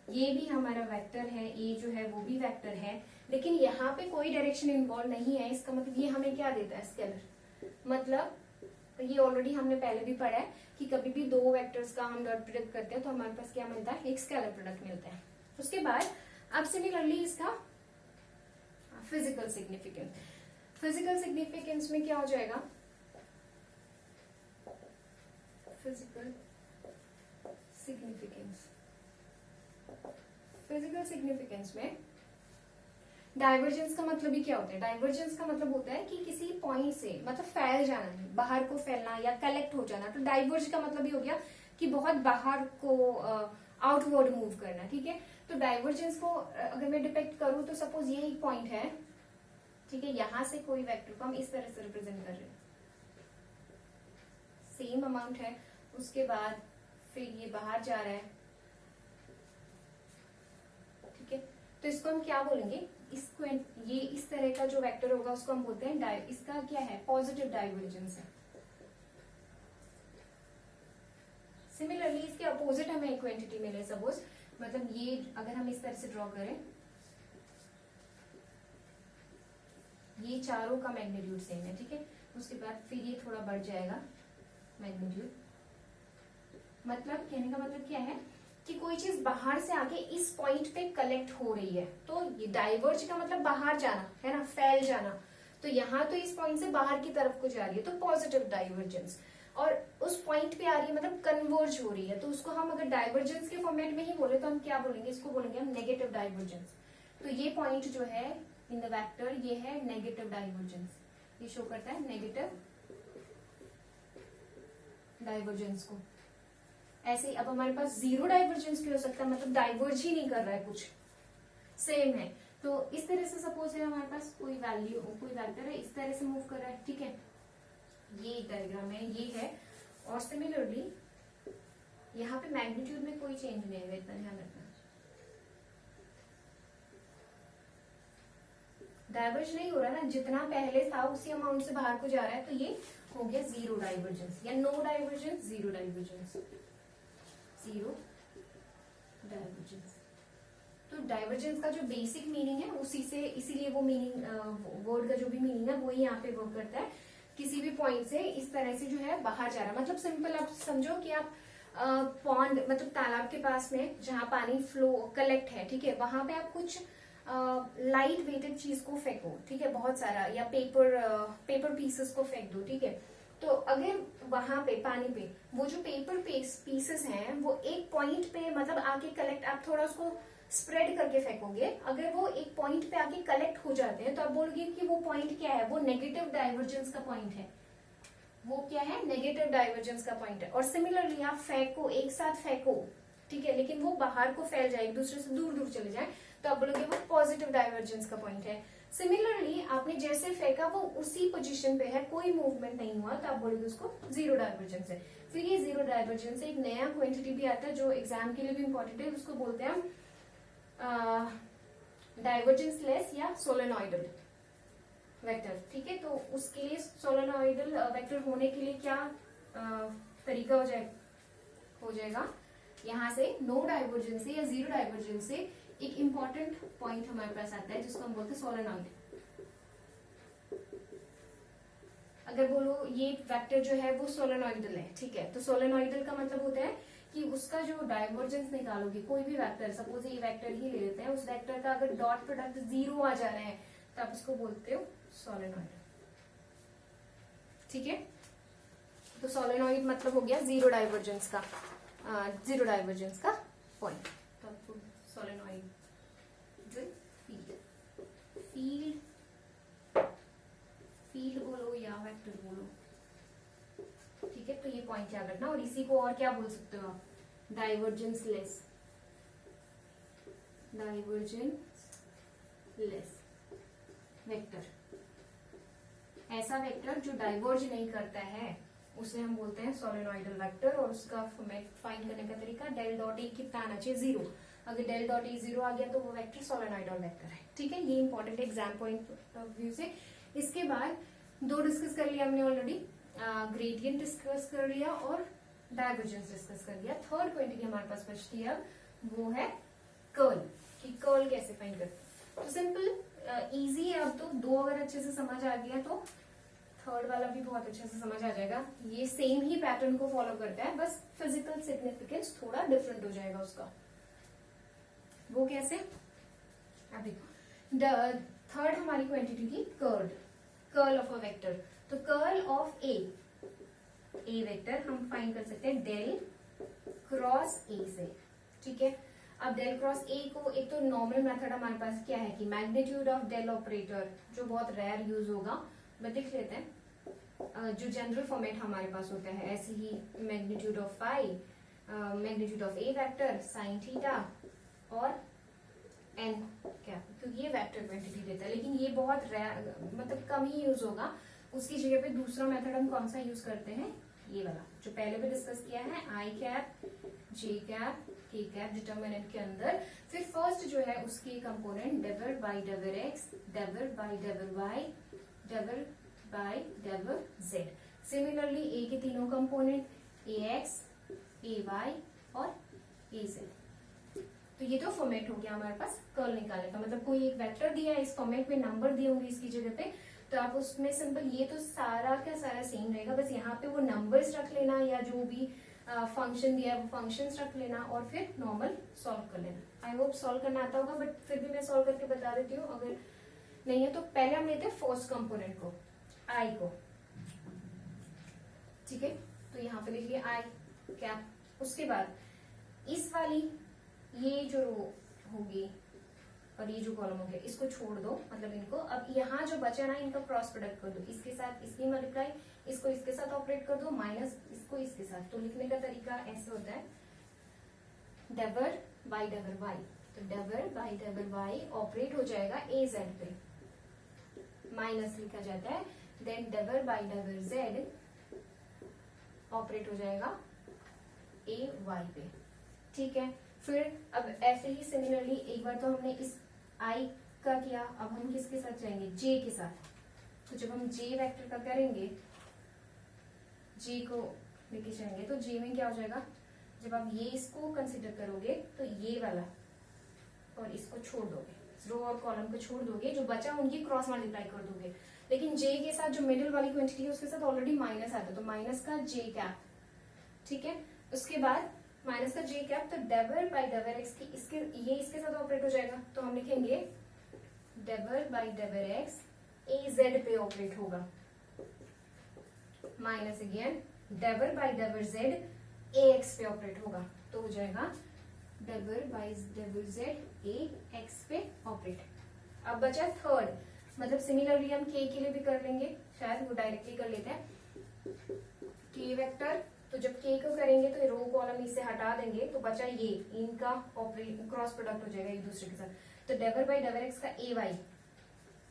ये भी हमारा वेक्टर है, ये जो है वो भी वेक्टर है, लेकिन यहाँ पे कोई डायरेक्शन इन्वॉल्व नहीं है। इसका मतलब ये हमें क्या देता है, स्केलर। मतलब ये ऑलरेडी हमने पहले भी पढ़ा है कि कभी भी दो वेक्टर्स का हम डॉट प्रोडक्ट करते हैं तो हमारे पास क्या मिलता है, एक स्केलर प्रोडक्ट मिलता है। उसके बाद अब सिमिलरली इसका फिजिकल सिग्निफिकेंस। फिजिकल सिग्निफिकेंस में क्या हो जाएगा, फिजिकल सिग्निफिकेंस, फिजिकल सिग्निफिकेंस में डाइवर्जेंस का मतलब ही क्या होता है, डाइवर्जेंस का मतलब होता है कि किसी पॉइंट से मतलब फैल जाना, बाहर को फैलना या कलेक्ट हो जाना। तो डाइवर्ज का मतलब ही हो गया कि बहुत बाहर को आउटवर्ड मूव करना, ठीक है। तो डाइवर्जेंस को अगर मैं डिपेक्ट करूं तो सपोज ये एक पॉइंट है, ठीक है, यहां से कोई वेक्टर को हम इस तरह से रिप्रेजेंट कर रहे हैं, सेम अमाउंट है, उसके बाद फिर ये बाहर जा रहा है, ठीक है। तो इसको हम क्या बोलेंगे, इसको ये इस तरह का जो वेक्टर होगा उसको हम बोलते हैं इसका क्या है, पॉजिटिव डाइवर्जेंस है। सिमिलरली इसके अपोजिट हमें एक क्वांटिटी मिले, सपोज मतलब ये अगर हम इस तरह से ड्रॉ करें, ये चारों का मैग्नीट्यूड सेम है, ठीक है। उसके बाद फिर ये थोड़ा बढ़ जाएगा मैग्नीट्यूड। मतलब कहने का मतलब क्या है कि कोई चीज बाहर से आके इस पॉइंट पे कलेक्ट हो रही है, तो ये डाइवर्ज का मतलब बाहर जाना है ना, फैल जाना। तो यहाँ तो इस पॉइंट से बाहर की तरफ को जा रही है, तो पॉजिटिव डाइवर्जेंस। और उस पॉइंट पे आ रही है मतलब कन्वर्ज हो रही है, तो उसको हम अगर डाइवर्जेंस के फॉर्मेट में ही बोले तो हम क्या बोलेंगे, इसको बोलेंगे हम नेगेटिव डाइवर्जेंस। तो ये पॉइंट जो है इन द वेक्टर, ये है नेगेटिव डाइवर्जेंस, ये शो करता है नेगेटिव डाइवर्जेंस को। ऐसे ही अब हमारे पास जीरो डाइवर्जेंस भी हो सकता है, मतलब डाइवर्ज ही नहीं कर रहा है, कुछ सेम है। तो इस तरह से सपोज है हमारे पास कोई वैल्यू, कोई वेक्टर है, इस तरह से मूव कर रहा है, ठीक है, ये डायग्राम है, ये है। और सिमिलरली यहाँ पे मैग्नीट्यूड में कोई चेंज नहीं है, इतना ध्यान रखना। डाइवर्ज नहीं हो रहा ना, जितना पहले था उसी अमाउंट से बाहर को जा रहा है, तो ये हो गया जीरो डाइवर्जेंस या no divergence, zero divergence, zero divergence. तो डाइवर्जेंस का जो बेसिक मीनिंग है उसी से, इसीलिए वो मीनिंग वर्ड का जो भी मीनिंग है वो यहाँ पे वर्क करता है। किसी भी पॉइंट से इस तरह से जो है बाहर जा रहा है, मतलब सिंपल आप समझो कि आप पॉन्ड मतलब तालाब के पास में जहाँ पानी फ्लो कलेक्ट है, ठीक है, वहां पे आप कुछ लाइट वेटेड चीज को फेंको, ठीक है, बहुत सारा, या पेपर पीसेस को फेंक दो, ठीक है। तो अगर वहां पे पानी पे वो जो पेपर पीसेस हैं वो एक पॉइंट पे मतलब आके कलेक्ट, आप थोड़ा उसको स्प्रेड करके फेंकोगे, अगर वो एक पॉइंट पे आके कलेक्ट हो जाते हैं तो आप बोलोगे कि वो पॉइंट क्या है, वो नेगेटिव डाइवर्जेंस का पॉइंट है, वो क्या है, नेगेटिव डाइवर्जेंस का पॉइंट है। और सिमिलरली आप फेंको, एक साथ फेंको, ठीक है, लेकिन वो बाहर को फैल जाए, एक दूसरे से दूर दूर चले जाए, तो आप बोलोगे वो पॉजिटिव डाइवर्जेंस का पॉइंट है। सिमिलरली आपने जैसे फेंका वो उसी पोजीशन पे है, कोई मूवमेंट नहीं हुआ, तो आप बोलोगे उसको जीरो डाइवर्जेंस है। फिर ये जीरो डाइवर्जेंस से एक नया क्वांटिटी भी आता है जो एग्जाम के लिए भी इंपॉर्टेंट है, उसको बोलते हैं डाइवर्जेंस लेस या सोलेनॉइडल वेक्टर, ठीक है। तो उसके लिए सोलेनॉइडल वेक्टर होने के लिए क्या तरीका हो जाएगा, यहाँ से नो डाइवर्जेंस से या जीरो डाइवर्जेंस से एक इंपॉर्टेंट पॉइंट हमारे पास आता है जिसको हम बोलते हैं सोलेनॉइड। अगर बोलो ये वेक्टर जो है वो सोलेनॉइडल है, ठीक है, तो सोलेनॉइडल का मतलब होता है कि उसका जो डाइवर्जेंस निकालोगे, कोई भी वेक्टर, सपोज ये वेक्टर ही ले लेते हैं, उस वेक्टर का अगर डॉट प्रोडक्ट जीरो आ जा रहा है तो आप उसको बोलते हो सोलेनॉइड, ठीक है। तो सोलेनॉइड मतलब हो गया जीरो डाइवर्जेंस का पॉइंट। तो आपको सोलेनॉइड फील्ड बोलो या वेक्टर बोलो, ठीक है। तो ये पॉइंट याद रखना। और इसी को और क्या बोल सकते हो आप, डाइवर्जेंस लेस वेक्टर। ऐसा वेक्टर जो डाइवर्ज नहीं करता है उसे हम बोलते हैं सोलेनॉइडल वेक्टर। और उसका फॉर्मेट फाइंड करने का तरीका, डेल डॉट ए कितना आना चाहिए, जीरो। अगर डेल डॉट ए जीरो आ गया तो वो वेक्टर सोलेनॉइडल वेक्टर है, ठीक है। ये important exam point of view से। इसके बाद दो डिस्कस कर लिया हमने ऑलरेडी, ग्रेडियंट डिस्कस कर लिया और डाइवर्जेंस डिस्कस कर लिया। थर्ड क्वांटिटी हमारे पास बचती है, वो है कर्ल, कि कर्ल कैसे फाइंड करते हैं। तो सिंपल इजी है। अब तो दो अगर अच्छे से समझ आ गया तो थर्ड वाला भी बहुत अच्छे से समझ आ जाएगा। ये सेम ही पैटर्न को फॉलो करता है, बस फिजिकल सिग्निफिकेंस थोड़ा डिफरेंट हो जाएगा उसका। वो कैसे, अब देखो थर्ड हमारी क्वांटिटी थी curl, curl of a vector. तो कर्ल ऑफ ए वेक्टर हम फाइंड कर सकते हैं डेल क्रॉस ए से, ठीक है। अब डेल क्रॉस ए को, एक तो नॉर्मल मेथड हमारे पास क्या है कि मैग्नीट्यूड ऑफ डेल ऑपरेटर, जो बहुत रेयर यूज होगा, बट देख लेते हैं। जो जनरल फॉर्मेट हमारे पास होता है ऐसे ही, magnitude of phi, magnitude of A vector sine theta और एन क्या, क्योंकि ये वेक्टर क्वांटिटी देता है, लेकिन ये बहुत रेयर, मतलब कम ही यूज होगा। उसकी जगह पे दूसरा मेथड हम कौन सा यूज करते हैं, ये वाला जो पहले भी डिस्कस किया है, आई cap j cap k cap determinant के अंदर। फिर फर्स्ट जो है उसकी component del by del x, del by del y, del by del z. Similarly a के तीनों component a x, a y और ए जेड। तो ये तो फॉर्मेट हो गया हमारे पास कर्ल निकालने का। मतलब कोई एक वेक्टर दिया है, इस फॉर्मेट में नंबर दिए होंगे इसकी जगह पे, तो आप उसमें सिंपल, ये तो सारा का सारा सेम रहेगा, बस यहाँ पे वो नंबर्स रख लेना या जो भी फंक्शन दिया है वो फंक्शंस रख लेना और फिर नॉर्मल सॉल्व कर लेना। आई होप सॉल्व करना आता होगा, बट फिर भी मैं सॉल्व करके बता देती हूँ। अगर नहीं है तो पहले हम लेते हैं फर्स्ट कंपोनेंट को, आई को, ठीक है। तो यहाँ पे लिखिए आई कैप। उसके बाद इस वाली ये जो रो होगी और ये जो कॉलम हो गया, इसको छोड़ दो, मतलब इनको। अब यहाँ जो बचा ना, इनका क्रॉस प्रोडक्ट कर दो, इसके साथ इसकी मल्टीप्लाई, इसको इसके साथ ऑपरेट कर दो, माइनस इसको इसके साथ। तो लिखने का तरीका ऐसे होता है, डेवर बाई डेवर वाई। तो del by del y operate हो जाएगा ए जेड पे, माइनस लिखा जाता है। Then del by del z operate हो जाएगा ए वाई पे, ठीक है। फिर अब ऐसे ही सिमिलरली एक बार तो हमने इस आई का किया, अब हम किसके साथ जाएंगे, जे के साथ। तो जब हम जे वेक्टर का करेंगे, जे को लेके जाएंगे, तो जे में क्या हो जाएगा, जब आप ये इसको कंसिडर करोगे तो ये वाला और इसको छोड़ दोगे, रो और कॉलम को छोड़ दोगे, जो बचा उनकी क्रॉस मल्टीप्लाई कर दोगे। लेकिन जे के साथ जो मिडिल वाली क्वांटिटी है उसके साथ ऑलरेडी माइनस आता है, तो माइनस का जे कैप, ठीक है। उसके बाद माइनस का जे कैप, तो डेवर बाई डेवर एक्स की इसके ये इसके साथ ऑपरेट हो जाएगा। तो हम लिखेंगे del by del x a z पे ऑपरेट होगा, minus again del by del z a x पे ऑपरेट होगा। तो हो जाएगा del by del z a x पे ऑपरेट। अब बचा थर्ड, मतलब सिमिलरली हम के लिए भी कर लेंगे, शायद वो डायरेक्टली कर लेते हैं। के वेक्टर, तो जब के को करेंगे तो रो कॉलम इससे हटा देंगे, तो बचा ये, इनका ऑपरेट क्रॉस प्रोडक्ट हो जाएगा एक दूसरे के साथ। तो डेवर बाई डेवर एक्स का a y,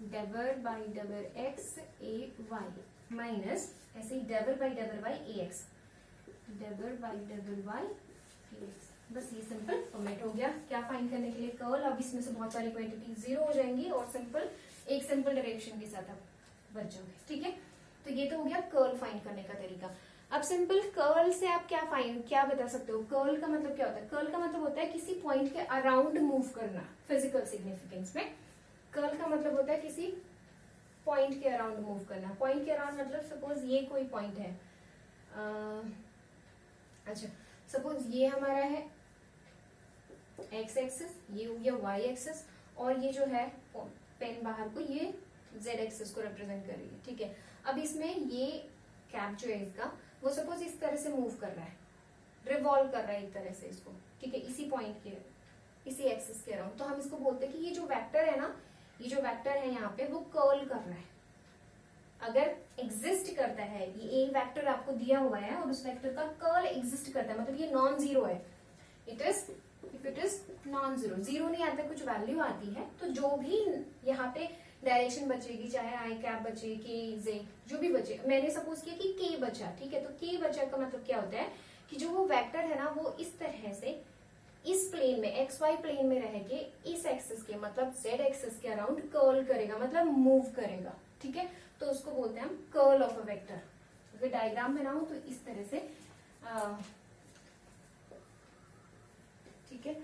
del by del x a y, minus ऐसे ही del by del y a x, del by del y a x. बस ये सिंपल फॉर्मेट हो गया क्या फाइंड करने के लिए, कर्ल। अब इसमें से बहुत सारी क्वांटिटी जीरो हो जाएंगी और सिंपल एक सिंपल डायरेक्शन के साथ आप बच जाओगे, ठीक है। तो ये तो हो गया कर्ल फाइंड करने का तरीका। अब सिंपल कर्ल से आप क्या बता सकते हो, कर्ल का मतलब क्या होता है। कर्ल का मतलब होता है किसी पॉइंट के अराउंड मूव करना। फिजिकल सिग्निफिकेंस में कर्ल का मतलब होता है किसी पॉइंट के अराउंड मूव करना। पॉइंट के अराउंड मतलब सपोज ये कोई पॉइंट है, अच्छा सपोज ये हमारा है एक्स एक्सिस, ये हो गया वाई एक्सिस, और ये जो है पेन बाहर को ये जेड एक्सिस को रिप्रेजेंट कर रही है, ठीक है। अब इसमें ये कैप जो है इसका, वो सपोज इस तरह से मूव कर रहा है, रिवॉल्व कर रहा है एक तरह से इसको, ठीक है, इसी पॉइंट के, इसी एक्सिस के अराउंड। तो हम इसको बोलते हैं कि ये जो वेक्टर है ना, ये जो वेक्टर है यहाँ पे वो कर्ल कर रहा है। अगर एग्जिस्ट करता है, ये एक वेक्टर आपको दिया हुआ है और उस वेक्टर का कर्ल एग्जिस्ट करता है, मतलब ये नॉन जीरो है, it is non zero, zero नहीं आता, कुछ वैल्यू आती है, तो जो भी यहाँ पे डायरेक्शन बचेगी, चाहे आई कैप बचे, के जे जो भी बचे, मैंने सपोज किया कि के बचा, ठीक है। तो के बचा का मतलब क्या होता है कि जो वो वेक्टर है ना, वो इस तरह से इस प्लेन में, एक्स वाई प्लेन में रह के इस एक्सिस के, मतलब जेड एक्सिस के अराउंड कर्ल करेगा, मतलब मूव करेगा, ठीक है। तो उसको बोलते हैं हम कर्ल ऑफ अ वेक्टर। अगर डायग्राम बनाऊं तो इस तरह से, ठीक है।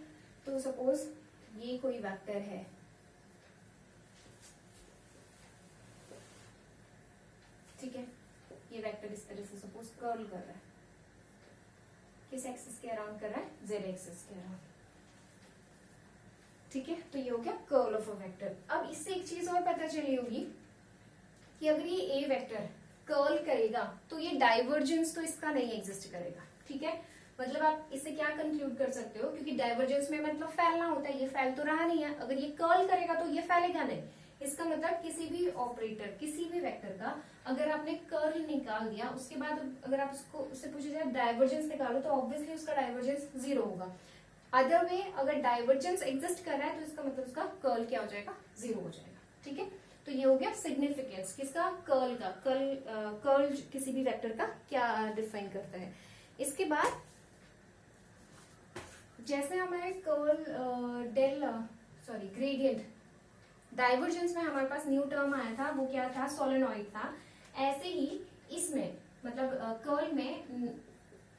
तो सपोज ये कोई वेक्टर है, ठीक है, ये वेक्टर इस तरह से सपोज कर्ल कर रहा है, किस एक्सिस के अराउंड कर रहा है, जेड एक्सिस के अराउंड, ठीक है। तो ये हो गया कर्ल ऑफ अ वेक्टर। अब इससे एक चीज और पता चली होगी कि अगर ये ए वेक्टर कर्ल करेगा तो ये डाइवर्जेंस तो इसका नहीं एग्जिस्ट करेगा, ठीक है। मतलब आप इससे क्या कंक्लूड कर सकते हो, क्योंकि डाइवर्जेंस में मतलब फैलना होता है, ये फैल तो रहा नहीं है, अगर ये कर्ल करेगा तो ये फैलेगा नहीं। इसका मतलब किसी भी ऑपरेटर, किसी भी वेक्टर का अगर आपने कर्ल निकाल दिया, उसके बाद अगर आप उससे पूछा जाए डाइवर्जेंस निकालो, तो ऑब्वियसली उसका डाइवर्जेंस 0 होगा। अदर वे अगर डाइवर्जेंस एग्जिस्ट कर रहा है तो इसका मतलब उसका कर्ल क्या हो जाएगा, 0 हो जाएगा, ठीक है। तो ये हो गया सिग्निफिकेंस किसका, कर्ल का। कर्ल किसी भी वेक्टर का क्या डिफाइन करता है। इसके बाद जैसे हमारे कर्ल ग्रेडियंट, डाइवर्जेंस में हमारे पास न्यू टर्म आया था, वो क्या था, सोलेनॉइड था। ऐसे ही इसमें मतलब कर्ल में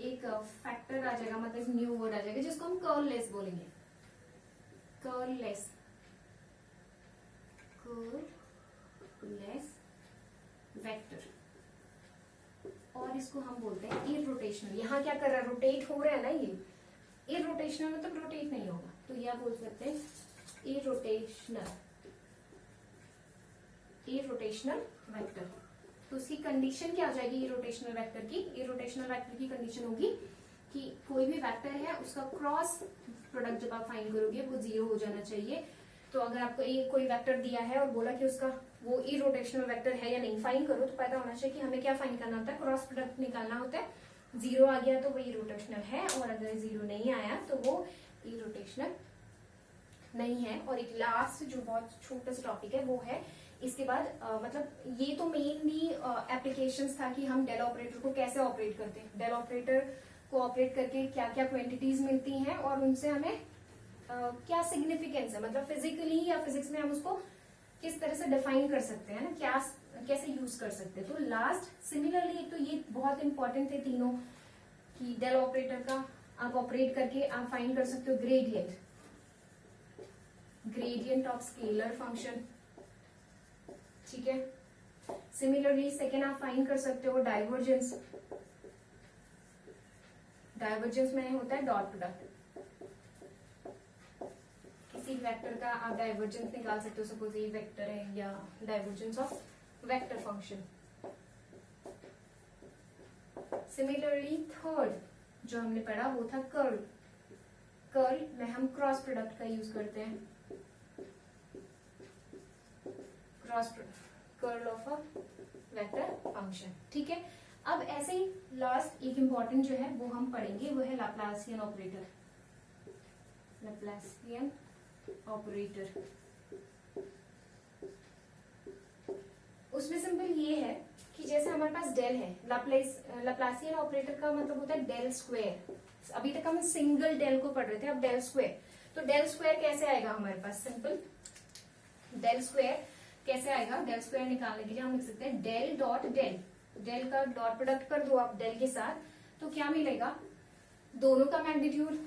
एक फैक्टर आ जाएगा, मतलब न्यू वर्ड आ जाएगा जिसको हम कर्ललेस बोलेंगे, कर्ललेस वेक्टर, और इसको हम बोलते हैं इररोटेशनल। यहाँ क्या कर रहा है, रोटेट हो रहा है ना, ये इररोटेशनल मतलब रोटेट नहीं होगा, तो यह बोल सकते हैं इररोटेशनल वेक्टर। तो उसकी कंडीशन क्या हो जाएगी इररोटेशनल वेक्टर की, इररोटेशनल वेक्टर की कंडीशन होगी कि कोई भी वेक्टर है उसका क्रॉस प्रोडक्ट जब आप फाइंड करोगे वो 0 हो जाना चाहिए। तो अगर आपको एक कोई वेक्टर दिया है और बोला कि उसका वो इररोटेशनल वेक्टर है या नहीं, फाइंड करो, तो पता होना चाहिए कि हमें क्या फाइंड करना होता है, क्रॉस प्रोडक्ट निकालना होता है। 0 आ गया तो वो इररोटेशनल है, और अगर 0 नहीं आया तो वो इररोटेशनल नहीं है। और एक लास्ट जो बहुत छोटा सा टॉपिक है वो है इसके बाद मतलब ये तो मेनली एप्लीकेशंस था कि हम डेल ऑपरेटर को कैसे ऑपरेट करते हैं, डेल ऑपरेटर को ऑपरेट करके क्या क्या क्वांटिटीज मिलती हैं और उनसे हमें क्या सिग्निफिकेंस है, मतलब फिजिकली या फिजिक्स में हम उसको किस तरह से डिफाइन कर सकते हैं ना, क्या कैसे यूज कर सकते हैं। तो लास्ट सिमिलरली तो ये बहुत इंपॉर्टेंट थे तीनों, कि डेल ऑपरेटर का आप ऑपरेट करके आप फाइंड कर सकते हो ग्रेडियंट ऑफ स्केलर फंक्शन, ठीक है। सिमिलरली सेकेंड आप फाइंड कर सकते हो डाइवर्जेंस में होता है डॉट प्रोडक्ट, किसी वेक्टर का आप डाइवर्जेंस निकाल सकते हो, सपोज ये वेक्टर है या divergence of vector function. Similarly third जो हमने पढ़ा वो था कर्ल में हम क्रॉस प्रोडक्ट का यूज करते हैं, curl of a vector function, ठीक है। अब ऐसे ही लास्ट एक इंपॉर्टेंट जो है वो हम पढ़ेंगे, वो है लैप्लासियन ऑपरेटर। लैप्लासियन ऑपरेटर उसमें सिंपल ये है कि जैसे हमारे पास डेल है, लैप्लासियन ऑपरेटर का मतलब होता है डेल स्क्वायर। अभी तक हम सिंगल डेल को पढ़ रहे थे, अब डेल स्क्वायर। तो डेल स्क्वायर कैसे आएगा हमारे पास, सिंपल डेल स्क्वायर कैसे आएगा, डेल स्क्वायर निकालने के लिए हम लिख सकते हैं डेल डॉट डेल, डेल का डॉट प्रोडक्ट कर दो आप डेल के साथ, तो क्या मिलेगा, दोनों का मैग्नीट्यूड,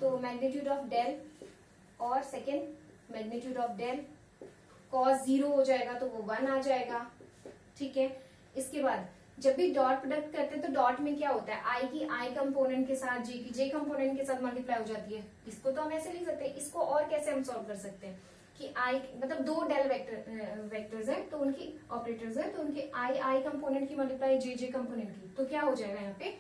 तो मैग्नीट्यूड ऑफ डेल और second magnitude of del, cos 0 हो जाएगा तो वो 1 आ जाएगा, ठीक है। इसके बाद जब भी डॉट प्रोडक्ट करते हैं तो डॉट में क्या होता है, आई की आई कंपोनेंट के साथ जे की जे कंपोनेंट के साथ मल्टीप्लाई हो जाती है। इसको तो हम ऐसे लिख सकते हैं, इसको और कैसे हम सॉल्व कर सकते हैं कि आई मतलब दो डेल वेक्टर्स हैं तो उनकी ऑपरेटर्स हैं, तो उनके आई कंपोनेंट की मल्टीप्लाई जे जे कंपोनेंट की, तो क्या हो जाएगा यहाँ पे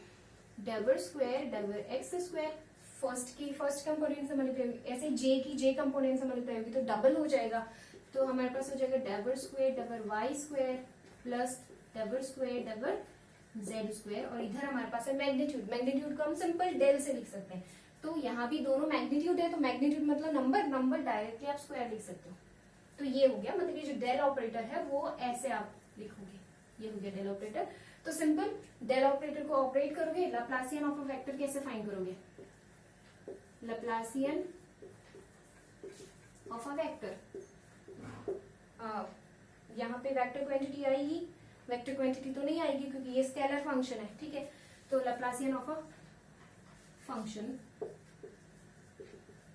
double square double X square, first की फर्स्ट कंपोनेंट से मल्टीप्लाई होगी, ऐसे जे की जे कंपोनेंट से मल्टीप्लाई होगी तो डबल हो जाएगा। तो हमारे पास हो जाएगा double square double Y square plus double square double Z square, और इधर हमारे पास है मैग्नीट्यूड। मैग्नीट्यूड को हम सिंपल डेल से लिख सकते हैं, तो यहाँ भी दोनों मैग्नीट्यूड है, तो मैग्नीट्यूड मतलब नंबर डायरेक्टली आप स्क्वायर लिख सकते हो। तो ये हो गया, मतलब ये जो डेल ऑपरेटर है वो ऐसे आप लिखोगे, ये हो गया डेल ऑपरेटर। तो सिंपल डेल ऑपरेटर को ऑपरेट करोगे, लैप्लासियन ऑफ अ वेक्टर कैसे फाइंड करोगे, लैप्लासियन ऑफ अ वेक्टर, यहाँ पे वेक्टर क्वांटिटी आएगी, वेक्टर क्वांटिटी तो नहीं आएगी क्योंकि ये स्केलर फंक्शन है, ठीक है। तो लैप्लासियन ऑफ अ फंक्शन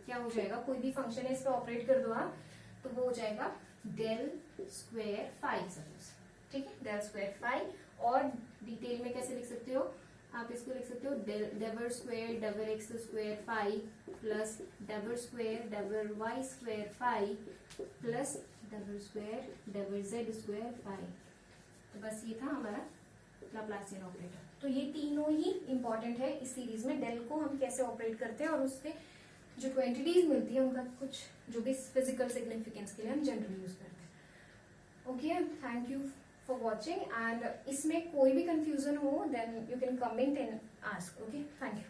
क्या हो जाएगा, कोई भी फंक्शन है इस पर ऑपरेट कर दो आप, तो वो हो जाएगा डेल स्क्वायर फाई सपोज, ठीक है, डेल स्क्वायर फाई। और डिटेल में कैसे लिख सकते हो आप, इसको लिख सकते हो double square double X square phi plus double square double Y square phi plus double square double Z square phi. तो बस ये था हमारा लाप्लासियन ऑपरेटर। तो ये तीनों ही इंपॉर्टेंट है इस सीरीज में, डेल को हम कैसे ऑपरेट करते हैं और उससे जो क्वांटिटीज मिलती है उनका कुछ जो भी फिजिकल सिग्निफिकेंस के लिए हम जनरली यूज करते हैं। Okay, thank you for watching, and इसमें कोई भी कंफ्यूजन हो then you can comment and ask. Okay, thank you.